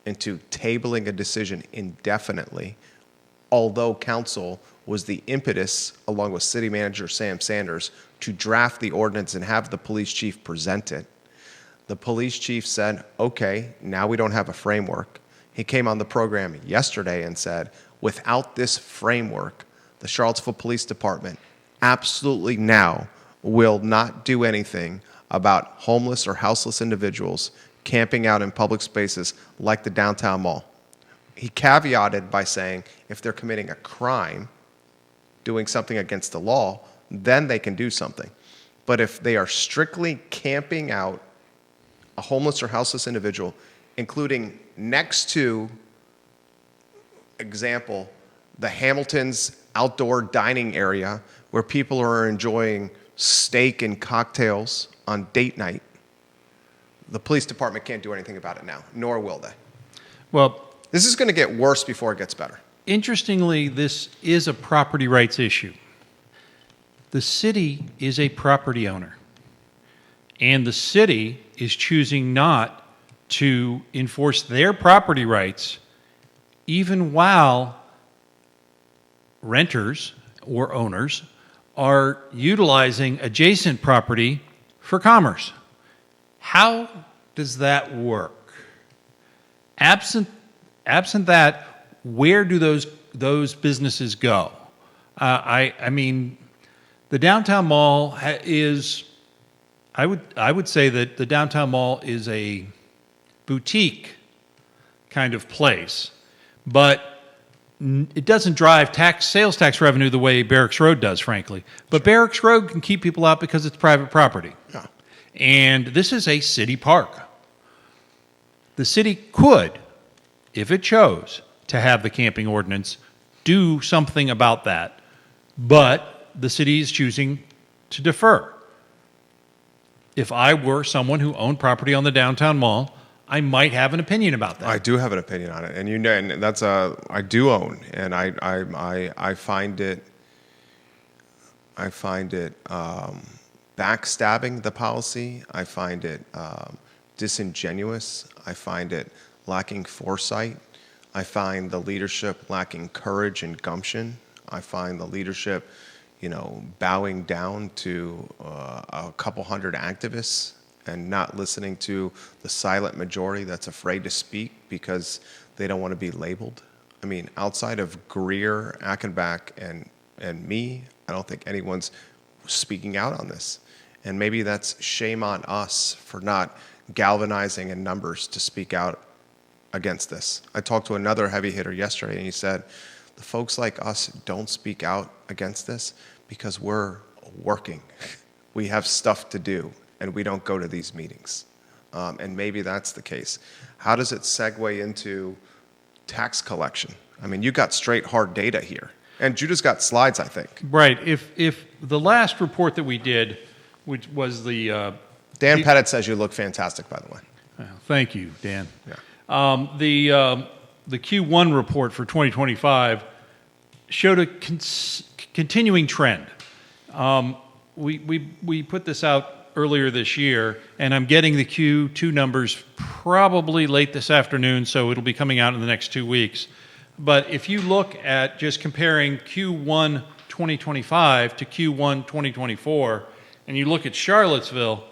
into tabling a decision indefinitely, although council was the impetus, along with city manager Sam Sanders, to draft the ordinance and have the police chief present it. The police chief said, okay, now we don't have a framework. He came on the program yesterday and said, without this framework, the Charlottesville Police Department absolutely now will not do anything about homeless or houseless individuals camping out in public spaces like the downtown mall. He caveated by saying if they're committing a crime, doing something against the law, then they can do something. But if they are strictly camping out a homeless or houseless individual, including next to, example, the Hamilton's outdoor dining area where people are enjoying steak and cocktails on date night, the police department can't do anything about it now, nor will they. Well, This is going to get worse before it gets better. interestingly, this is a property rights issue. The city is a property owner, and the city is choosing not to enforce their property rights even while renters or owners are utilizing adjacent property for commerce. How does that work? Absent that, where do those businesses go? I mean, the downtown mall is. I would say that the downtown mall is a boutique kind of place, but it doesn't drive sales tax revenue the way Barracks Road does, frankly. But Barracks Road can keep people out because it's private property. Yeah. And this is a city park. The city could, if it chose to have the camping ordinance, do something about that. But the city is choosing to defer. If I were someone who owned property on the downtown mall, I might have an opinion about that. I do have an opinion on it, and and that's I do own, and I find it backstabbing the policy. I find it disingenuous. I find it lacking foresight. I find the leadership lacking courage and gumption. I find the leadership, bowing down to a couple hundred activists and not listening to the silent majority that's afraid to speak because they don't want to be labeled. I mean, outside of Greer, Achenbach, and me, I don't think anyone's speaking out on this. And maybe that's shame on us for not galvanizing in numbers to speak out against this. I talked to another heavy hitter yesterday, and he said, the folks like us don't speak out against this because we're working. We have stuff to do, and we don't go to these meetings. And maybe that's the case. How does it segue into tax collection? I mean, you got straight hard data here. And Judah's got slides, I think. Right. If the last report that we did, which was the... Dan Pettit says you look fantastic, by the way. Thank you, Dan. Yeah. The Q1 report for 2025 showed a continuing trend. We put this out earlier this year, and I'm getting the Q2 numbers probably late this afternoon, so it'll be coming out in the next 2 weeks. But if you look at just comparing Q1 2025 to Q1 2024, and you look at Charlottesville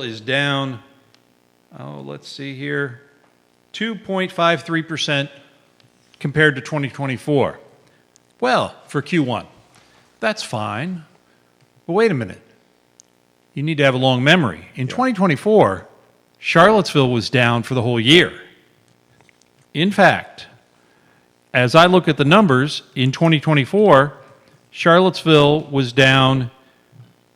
is down, let's see here, 2.53% compared to 2024. Well, for Q1, that's fine. But wait a minute. You need to have a long memory. In 2024, Charlottesville was down for the whole year. In fact, as I look at the numbers, in 2024, Charlottesville was down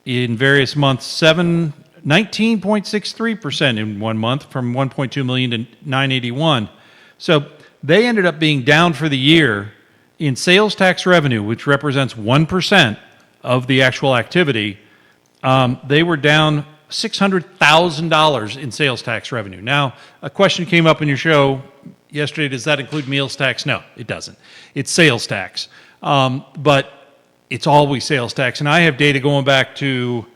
in various months 19.63% in 1 month, from 1.2 million to 981. So they ended up being down for the year in sales tax revenue, which represents 1% of the actual activity. They were down $600,000 in sales tax revenue. Now, a question came up in your show yesterday, does that include meals tax? No, it doesn't. It's sales tax. But it's always sales tax. And I have data going back to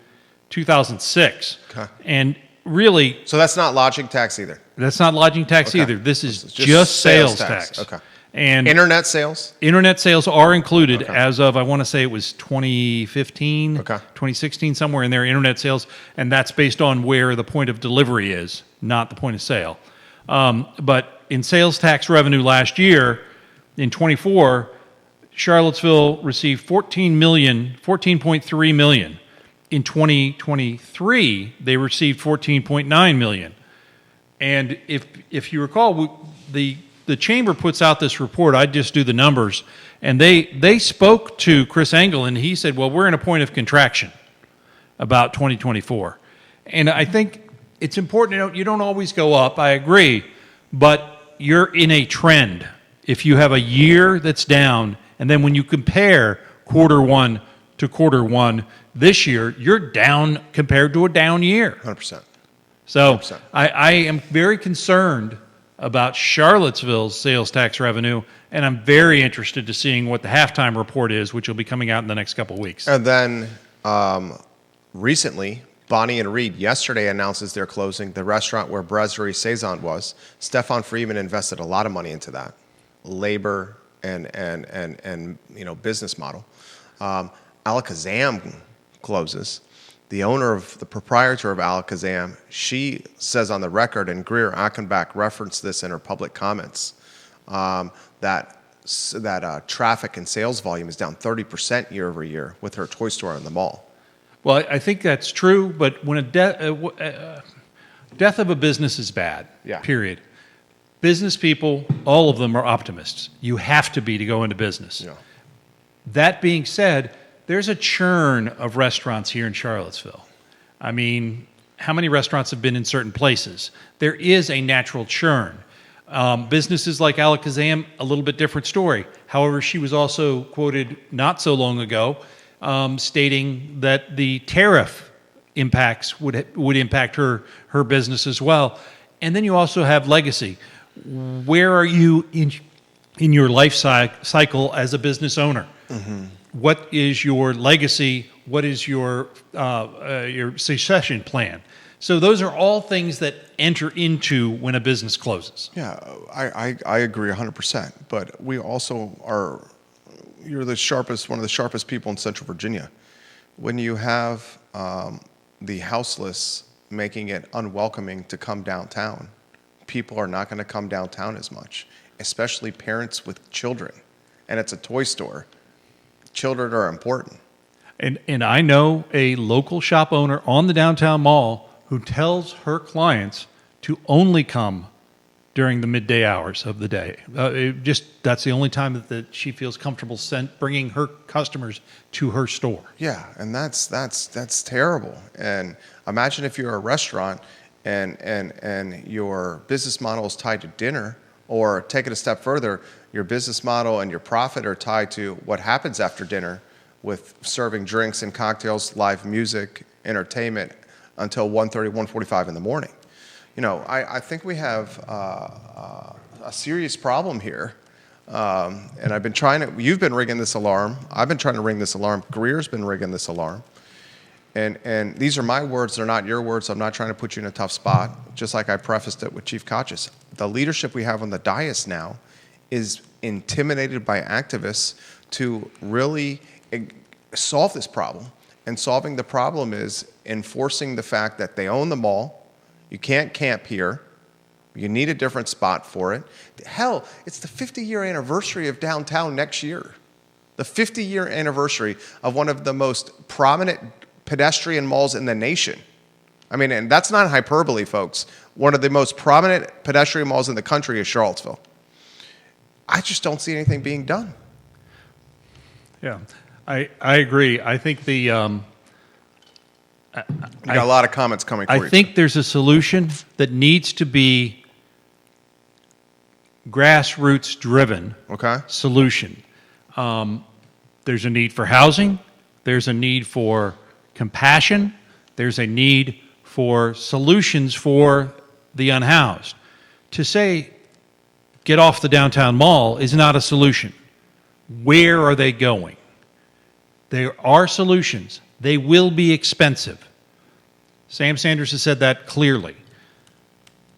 2006. Okay. And really... So that's not lodging tax either? That's not lodging tax either. This is just sales tax. Okay. And internet sales? Internet sales are included as of, I want to say it was 2015, 2016, somewhere in there, internet sales. And that's based on where the point of delivery is, not the point of sale. But in sales tax revenue last year, in 24, Charlottesville received $14.3 million. In 2023, they received $14.9 million. And if you recall, the chamber puts out this report. I just do the numbers, and they spoke to Chris Engel, and he said, "Well, we're in a point of contraction about 2024." And I think it's important to note you don't always go up. I agree, but you're in a trend. If you have a year that's down, and then when you compare quarter one to quarter one this year, you're down compared to a down year. 100%. So 100%. I am very concerned about Charlottesville's sales tax revenue, and I'm very interested to seeing what the halftime report is, which will be coming out in the next couple of weeks. And then recently, Bonnie and Reed yesterday announces they're closing the restaurant where Brasserie Saison was. Stefan Friedman invested a lot of money into that, labor and business model. Alakazam closes. The proprietor of Alakazam, she says on the record, and Greer Achenbach referenced this in her public comments, that traffic and sales volume is down 30% year over year with her toy store in the mall. Well, I think that's true, but when death of a business is bad, period. Business people, all of them are optimists. You have to be to go into business. Yeah. That being said, there's a churn of restaurants here in Charlottesville. I mean, how many restaurants have been in certain places? There is a natural churn. Businesses like Alakazam, a little bit different story. However, she was also quoted not so long ago stating that the tariff impacts would impact her business as well. And then you also have legacy. Where are you in your life cycle as a business owner? Mm-hmm. What is your legacy? What is your succession plan? So those are all things that enter into when a business closes. Yeah, I agree 100%. But we also are, you're one of the sharpest people in Central Virginia. When you have the houseless making it unwelcoming to come downtown, people are not going to come downtown as much, especially parents with children. And it's a toy store. Children are important. And I know a local shop owner on the downtown mall who tells her clients to only come during the midday hours of the day. That's the only time that she feels comfortable bringing her customers to her store. Yeah, and that's terrible. And imagine if you're a restaurant and your business model is tied to dinner, or take it a step further, your business model and your profit are tied to what happens after dinner with serving drinks and cocktails, live music, entertainment until 1:30, 1:45 in the morning. You know, I think we have a serious problem here. And you've been ringing this alarm. I've been trying to ring this alarm. Greer's been ringing this alarm. And these are my words, they're not your words. I'm not trying to put you in a tough spot, just like I prefaced it with Chief Kachis. The leadership we have on the dais now is intimidated by activists to really solve this problem. And solving the problem is enforcing the fact that they own the mall. You can't camp here. You need a different spot for it. Hell, it's the 50-year anniversary of downtown next year. The 50-year anniversary of one of the most prominent pedestrian malls in the nation. I mean, and that's not hyperbole, folks. One of the most prominent pedestrian malls in the country is Charlottesville. I just don't see anything being done. Yeah, I agree. I think You got a lot of comments coming for you. I think there's a solution that needs to be grassroots-driven solution. There's a need for housing. There's a need for compassion. There's a need for solutions for the unhoused. To say, get off the downtown mall is not a solution. Where are they going? There are solutions. They will be expensive. Sam Sanders has said that clearly.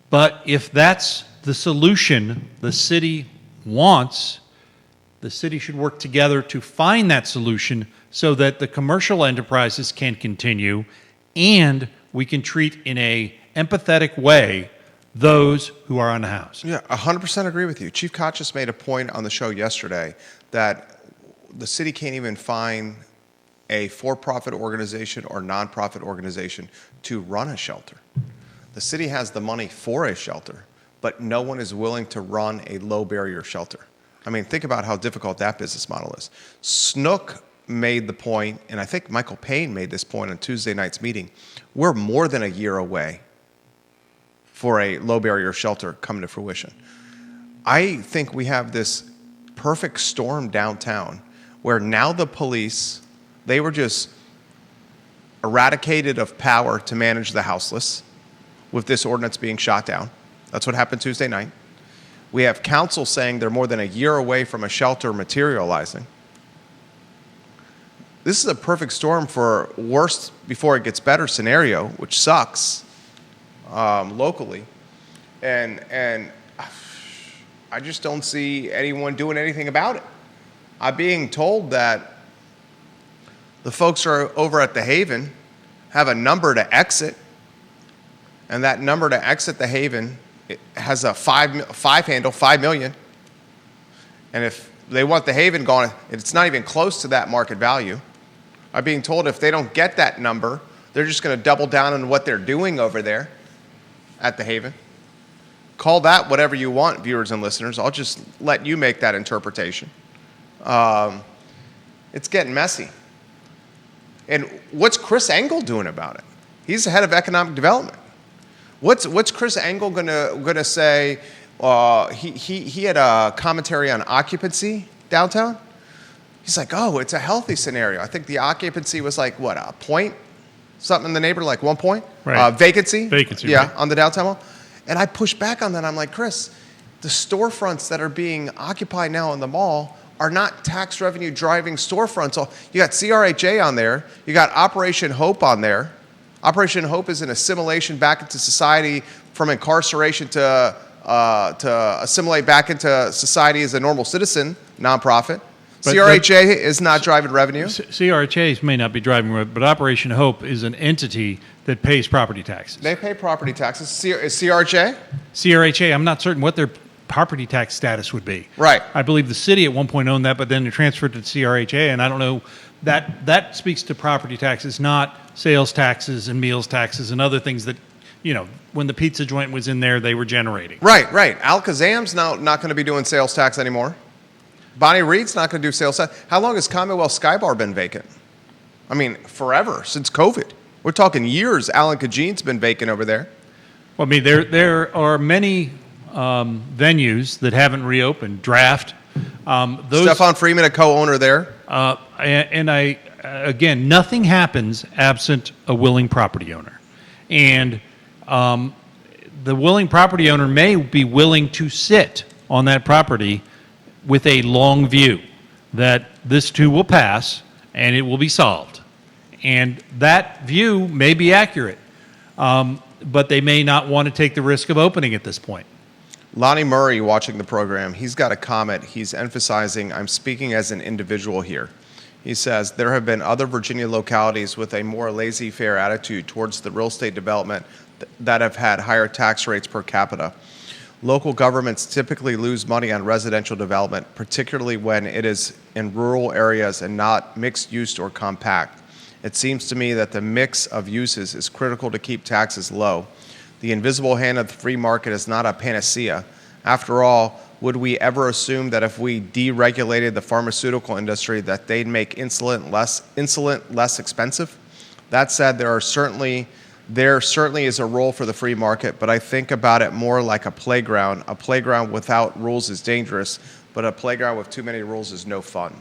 But if that's the solution the city wants, the city should work together to find that solution so that the commercial enterprises can continue and we can treat in a empathetic way those who are unhoused. Yeah, 100% agree with you. Chief Kachis made a point on the show yesterday that the city can't even find a for-profit organization or nonprofit organization to run a shelter. The city has the money for a shelter, but no one is willing to run a low barrier shelter. I mean, think about how difficult that business model is. Snook made the point, and I think Michael Payne made this point on Tuesday night's meeting, we're more than a year away for a low barrier shelter coming to fruition. I think we have this perfect storm downtown where now the police, they were just eradicated of power to manage the houseless with this ordinance being shot down. That's what happened Tuesday night. We have council saying they're more than a year away from a shelter materializing. This is a perfect storm for worst before it gets better scenario, which sucks locally. And I just don't see anyone doing anything about it. I'm being told that the folks are over at the Haven have a number to exit, and that number to exit the Haven, it has a five handle, 5 million. And if they want the Haven gone, it's not even close to that market value. I'm being told if they don't get that number, they're just going to double down on what they're doing over there at the Haven. Call that whatever you want, viewers and listeners. I'll just let you make that interpretation. It's getting messy. And what's Chris Engel doing about it? He's the head of economic development. What's Chris Engel gonna say? He had a commentary on occupancy downtown. He's like, oh, it's a healthy scenario. I think the occupancy was like, what, a point? Something in the neighborhood, like 1 point? Right. Vacancy? Vacancy, yeah, right. on the downtown mall. And I pushed back on that. I'm like, Chris, the storefronts that are being occupied now in the mall are not tax revenue driving storefronts. You got CRHA on there. You got Operation Hope on there. Operation Hope is an assimilation back into society from incarceration to assimilate back into society as a normal citizen, nonprofit. But CRHA is not driving revenue. CRHAs may not be driving revenue, but Operation Hope is an entity that pays property taxes. They pay property taxes. Is CRHA? CRHA, I'm not certain what their property tax status would be. Right. I believe the city at one point owned that, but then they transferred to CRHA, and I don't know. That speaks to property taxes, not sales taxes and meals taxes and other things that, when the pizza joint was in there, they were generating. Right. Alakazam's now not going to be doing sales tax anymore. Bonnie Reed's not going to do sales tax. How long has Commonwealth Sky Bar been vacant? I mean, forever, since COVID. We're talking years. Alan Kajine's been vacant over there. Well, I mean, there are many venues that haven't reopened. Draft. Stefan Freeman, a co-owner there. Again, nothing happens absent a willing property owner. And the willing property owner may be willing to sit on that property with a long view that this too will pass and it will be solved. And that view may be accurate, but they may not want to take the risk of opening at this point. Lonnie Murray, watching the program, he's got a comment. He's emphasizing, I'm speaking as an individual here. He says, there have been other Virginia localities with a more laissez-faire attitude towards the real estate development that have had higher tax rates per capita. Local governments typically lose money on residential development, particularly when it is in rural areas and not mixed use or compact. It seems to me that the mix of uses is critical to keep taxes low. The invisible hand of the free market is not a panacea. After all, would we ever assume that if we deregulated the pharmaceutical industry that they'd make insulin less expensive? That said, there certainly is a role for the free market, but I think about it more like a playground. A playground without rules is dangerous, but a playground with too many rules is no fun.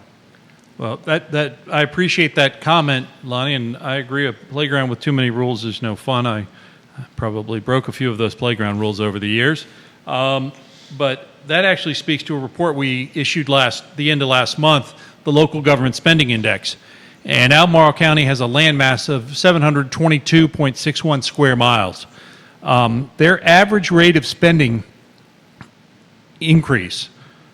Well, that I appreciate that comment, Lonnie, and I agree. A playground with too many rules is no fun. I probably broke a few of those playground rules over the years. But that actually speaks to a report we issued the end of last month, the Local Government Spending Index. And Albemarle County has a landmass of 722.61 square miles. Their average rate of spending increase,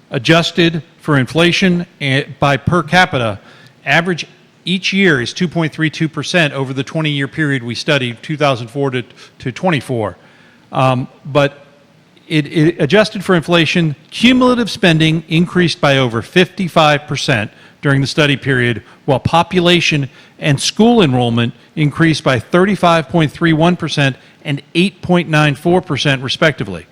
adjusted for inflation and by per capita, average each year is 2.32% over the 20-year period we studied, 2004 to 24. But it adjusted for inflation, cumulative spending increased by over 55% during the study period, while population and school enrollment increased by 35.31% and 8.94%, respectively.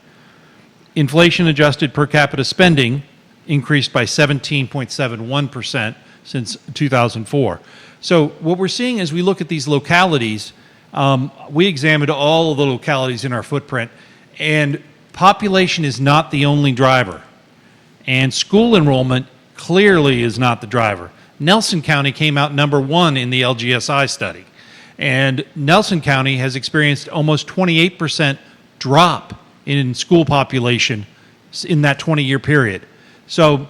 Inflation-adjusted per capita spending increased by 17.71% since 2004. So what we're seeing as we look at these localities, we examined all of the localities in our footprint, and population is not the only driver. And school enrollment clearly is not the driver. Nelson County came out number 1 in the LGSI study. And Nelson County has experienced almost 28% drop in school population in that 20-year period. So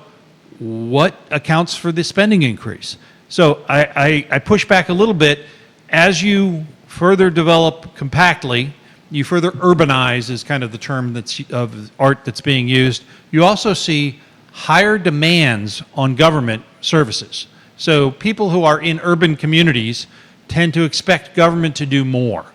what accounts for the spending increase? So I push back a little bit. As you further develop compactly, you further urbanize is kind of the term that's of art that's being used. You also see higher demands on government services. So people who are in urban communities tend to expect government to do more.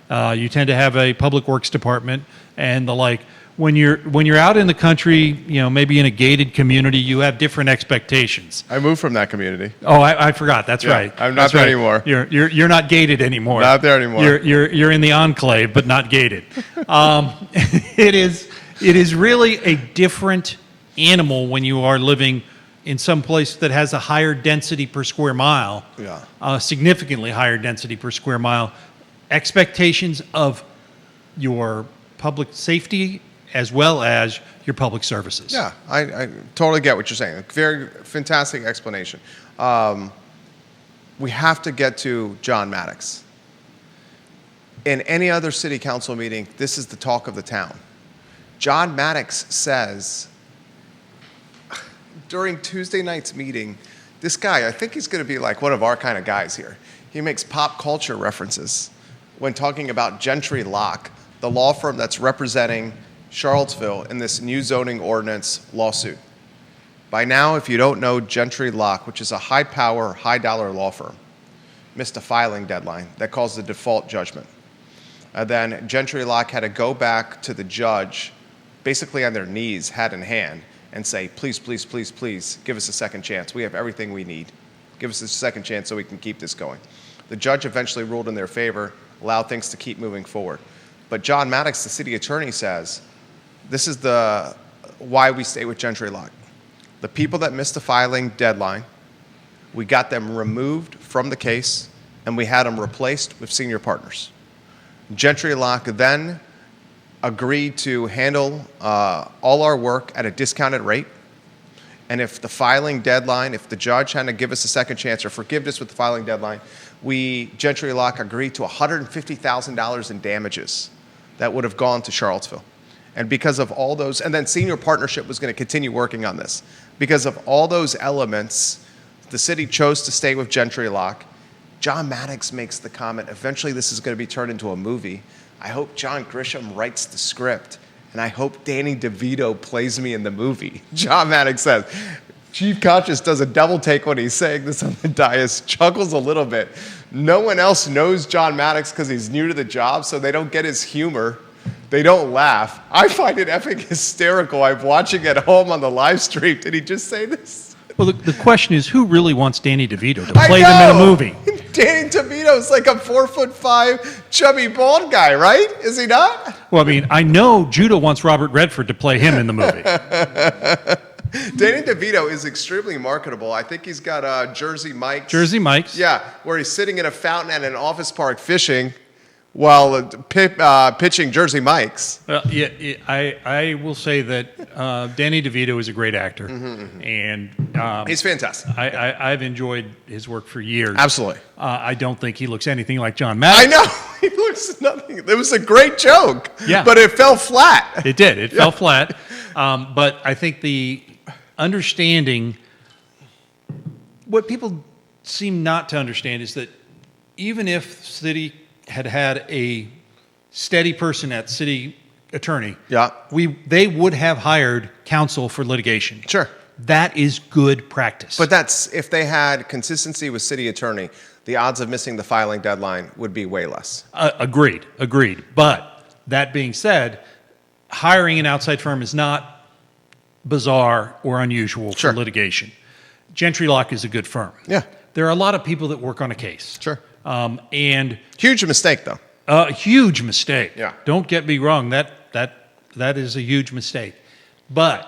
You tend to have a public works department and the like. When you're out in the country, maybe in a gated community, you have different expectations. I moved from that community. Oh, I forgot. That's right. I'm not there anymore. You're not gated anymore. Not there anymore. You're in the enclave, but not gated. It is really a different animal when you are living in some place that has a higher density per square mile. Yeah. Significantly higher density per square mile. Expectations of your public safety as well as your public services. Yeah, I totally get what you're saying. Very fantastic explanation. We have to get to John Maddox. In any other city council meeting, this is the talk of the town. John Maddox says, during Tuesday night's meeting, this guy, I think he's going to be like one of our kind of guys here. He makes pop culture references when talking about Gentry Locke, the law firm that's representing Charlottesville in this new zoning ordinance lawsuit. By now, if you don't know Gentry Locke, which is a high-power, high-dollar law firm, missed a filing deadline that caused the default judgment. And then Gentry Locke had to go back to the judge, basically on their knees, hat in hand, and say, please, please, please, please, give us a second chance. We have everything we need. Give us a second chance so we can keep this going. The judge eventually ruled in their favor, allowed things to keep moving forward. But John Maddox, the city attorney, says, this is why we stay with Gentry Locke. The people that missed the filing deadline, we got them removed from the case, and we had them replaced with senior partners. Gentry Locke then agreed to handle all our work at a discounted rate. And if the filing deadline, if the judge had to give us a second chance or forgive us with the filing deadline, Gentry Locke agreed to $150,000 in damages that would have gone to Charlottesville. And because of all those, and then senior partnership was going to continue working on this. Because of all those elements, the city chose to stay with Gentry Locke. John Maddox makes the comment, eventually this is going to be turned into a movie. I hope John Grisham writes the script, and I hope Danny DeVito plays me in the movie. John Maddox says, Chief Conscious does a double take when he's saying this on the dais, chuckles a little bit. No one else knows John Maddox because he's new to the job, so they don't get his humor. They don't laugh. I find it effing hysterical. I'm watching at home on the live stream. Did he just say this? Well, the question is, who really wants Danny DeVito to play them in a movie? Danny DeVito's like a 4'5" chubby bald guy, right? Is he not? Well, I mean, I know Judah wants Robert Redford to play him in the movie. Danny DeVito is extremely marketable. I think he's got Jersey Mike's. Jersey Mike's. Yeah, where he's sitting in a fountain at an office park fishing while pitching Jersey Mike's. I will say that Danny DeVito is a great actor, and he's fantastic. I've enjoyed his work for years. Absolutely. I don't think he looks anything like John Maddox. I know. He looks nothing. It was a great joke. Yeah. But it fell flat. It did. It fell flat. But I think the understanding, what people seem not to understand is that even if city had a steady person at city attorney, they would have hired counsel for litigation. Sure. That is good practice. But that's, if they had consistency with city attorney, the odds of missing the filing deadline would be way less. Agreed. But that being said, hiring an outside firm is not bizarre or unusual for litigation. Gentry Locke is a good firm. Yeah. There are a lot of people that work on a case. Sure. And huge mistake, though. A huge mistake. Yeah. Don't get me wrong. That is a huge mistake. But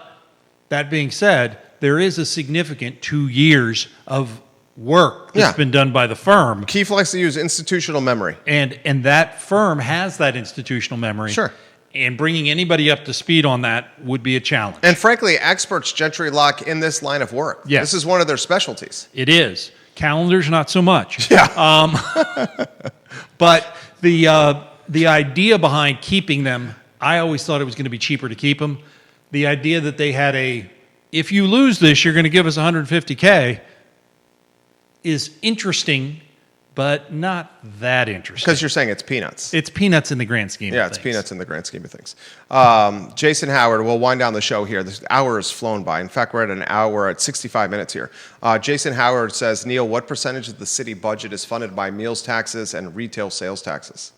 that being said, there is a significant 2 years of work that's been done by the firm. Keith likes to use institutional memory. And that firm has that institutional memory. Sure. And bringing anybody up to speed on that would be a challenge. And frankly, experts Gentry lock in this line of work. Yes. This is one of their specialties. It is. Calendars, not so much. Yeah. But the idea behind keeping them, I always thought it was going to be cheaper to keep them. The idea that they had if you lose this, you're going to give us $150K is interesting, but not that interesting. Because you're saying it's peanuts. It's peanuts in the grand scheme of things. Yeah, it's peanuts in the grand scheme of things. Jason Howard, we'll wind down the show here. This hour has flown by. In fact, we're at an hour, we're at 65 minutes here. Jason Howard says, Neil, what percentage of the city budget is funded by meals taxes and retail sales taxes?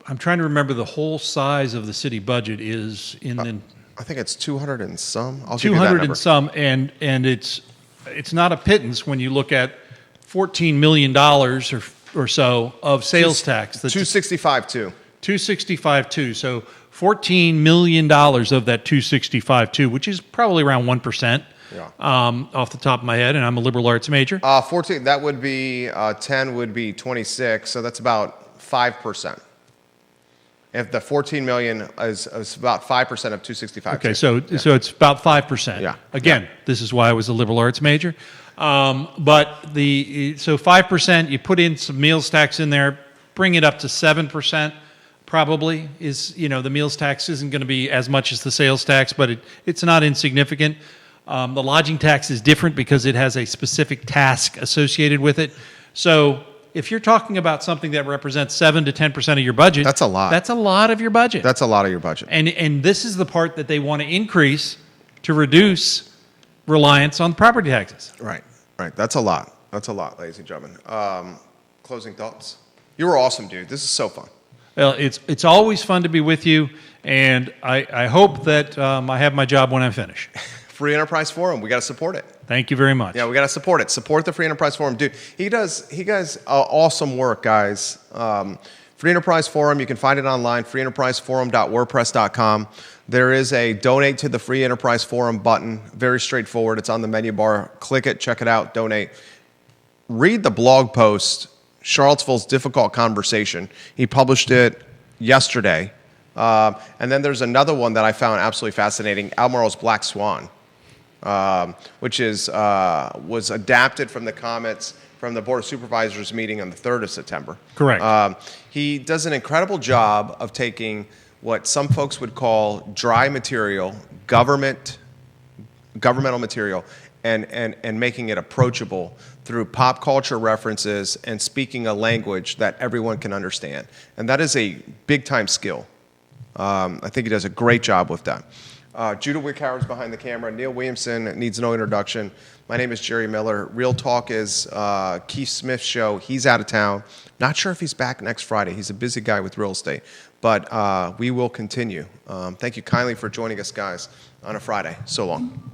I'm trying to remember the whole size of the city budget is I think it's 200 and some. I'll give you that 200 number. and some, and it's not a pittance when you look at $14 million or so of sales tax. That's 265.2. 265.2. So $14 million of that 265.2, which is probably around 1%. Yeah. Off the top of my head, and I'm a liberal arts major. 14. That would be 10 would be 26. So that's about 5%. If the 14 million is about 5% of 265. Okay, so it's about 5%. Yeah. Again, this is why I was a liberal arts major. But so 5%, you put in some meals tax in there, bring it up to 7%. Probably is the meals tax isn't going to be as much as the sales tax, but it's not insignificant. The lodging tax is different because it has a specific task associated with it. So if you're talking about something that represents 7 to 10% of your budget, that's a lot. That's a lot of your budget. That's a lot of your budget. And this is the part that they want to increase to reduce reliance on property taxes. Right. That's a lot. That's a lot, ladies and gentlemen. Closing thoughts. You were awesome, dude. This is so fun. Well, it's always fun to be with you, and I hope that I have my job when I finish. Free Enterprise Forum. We got to support it. Thank you very much. Yeah, we got to support it. Support the Free Enterprise Forum, dude. He does awesome work, guys. Free Enterprise Forum. You can find it online. freeenterpriseforum.wordpress.com. There is a donate to the Free Enterprise Forum button. Very straightforward. It's on the menu bar. Click it. Check it out. Donate. Read the blog post. Charlottesville's Difficult Conversation. He published it yesterday. And then there's another one that I found absolutely fascinating, Almora's Black Swan, which was adapted from the comments from the Board of Supervisors meeting on the 3rd of September. Correct. He does an incredible job of taking what some folks would call dry material, governmental material, and making it approachable through pop culture references and speaking a language that everyone can understand. And that is a big-time skill. I think he does a great job with that. Judah Wickhauer's behind the camera. Neil Williamson needs no introduction. My name is Jerry Miller. Real Talk is Keith Smith's show. He's out of town. Not sure if he's back next Friday. He's a busy guy with real estate. But we will continue. Thank you kindly for joining us, guys, on a Friday. So long.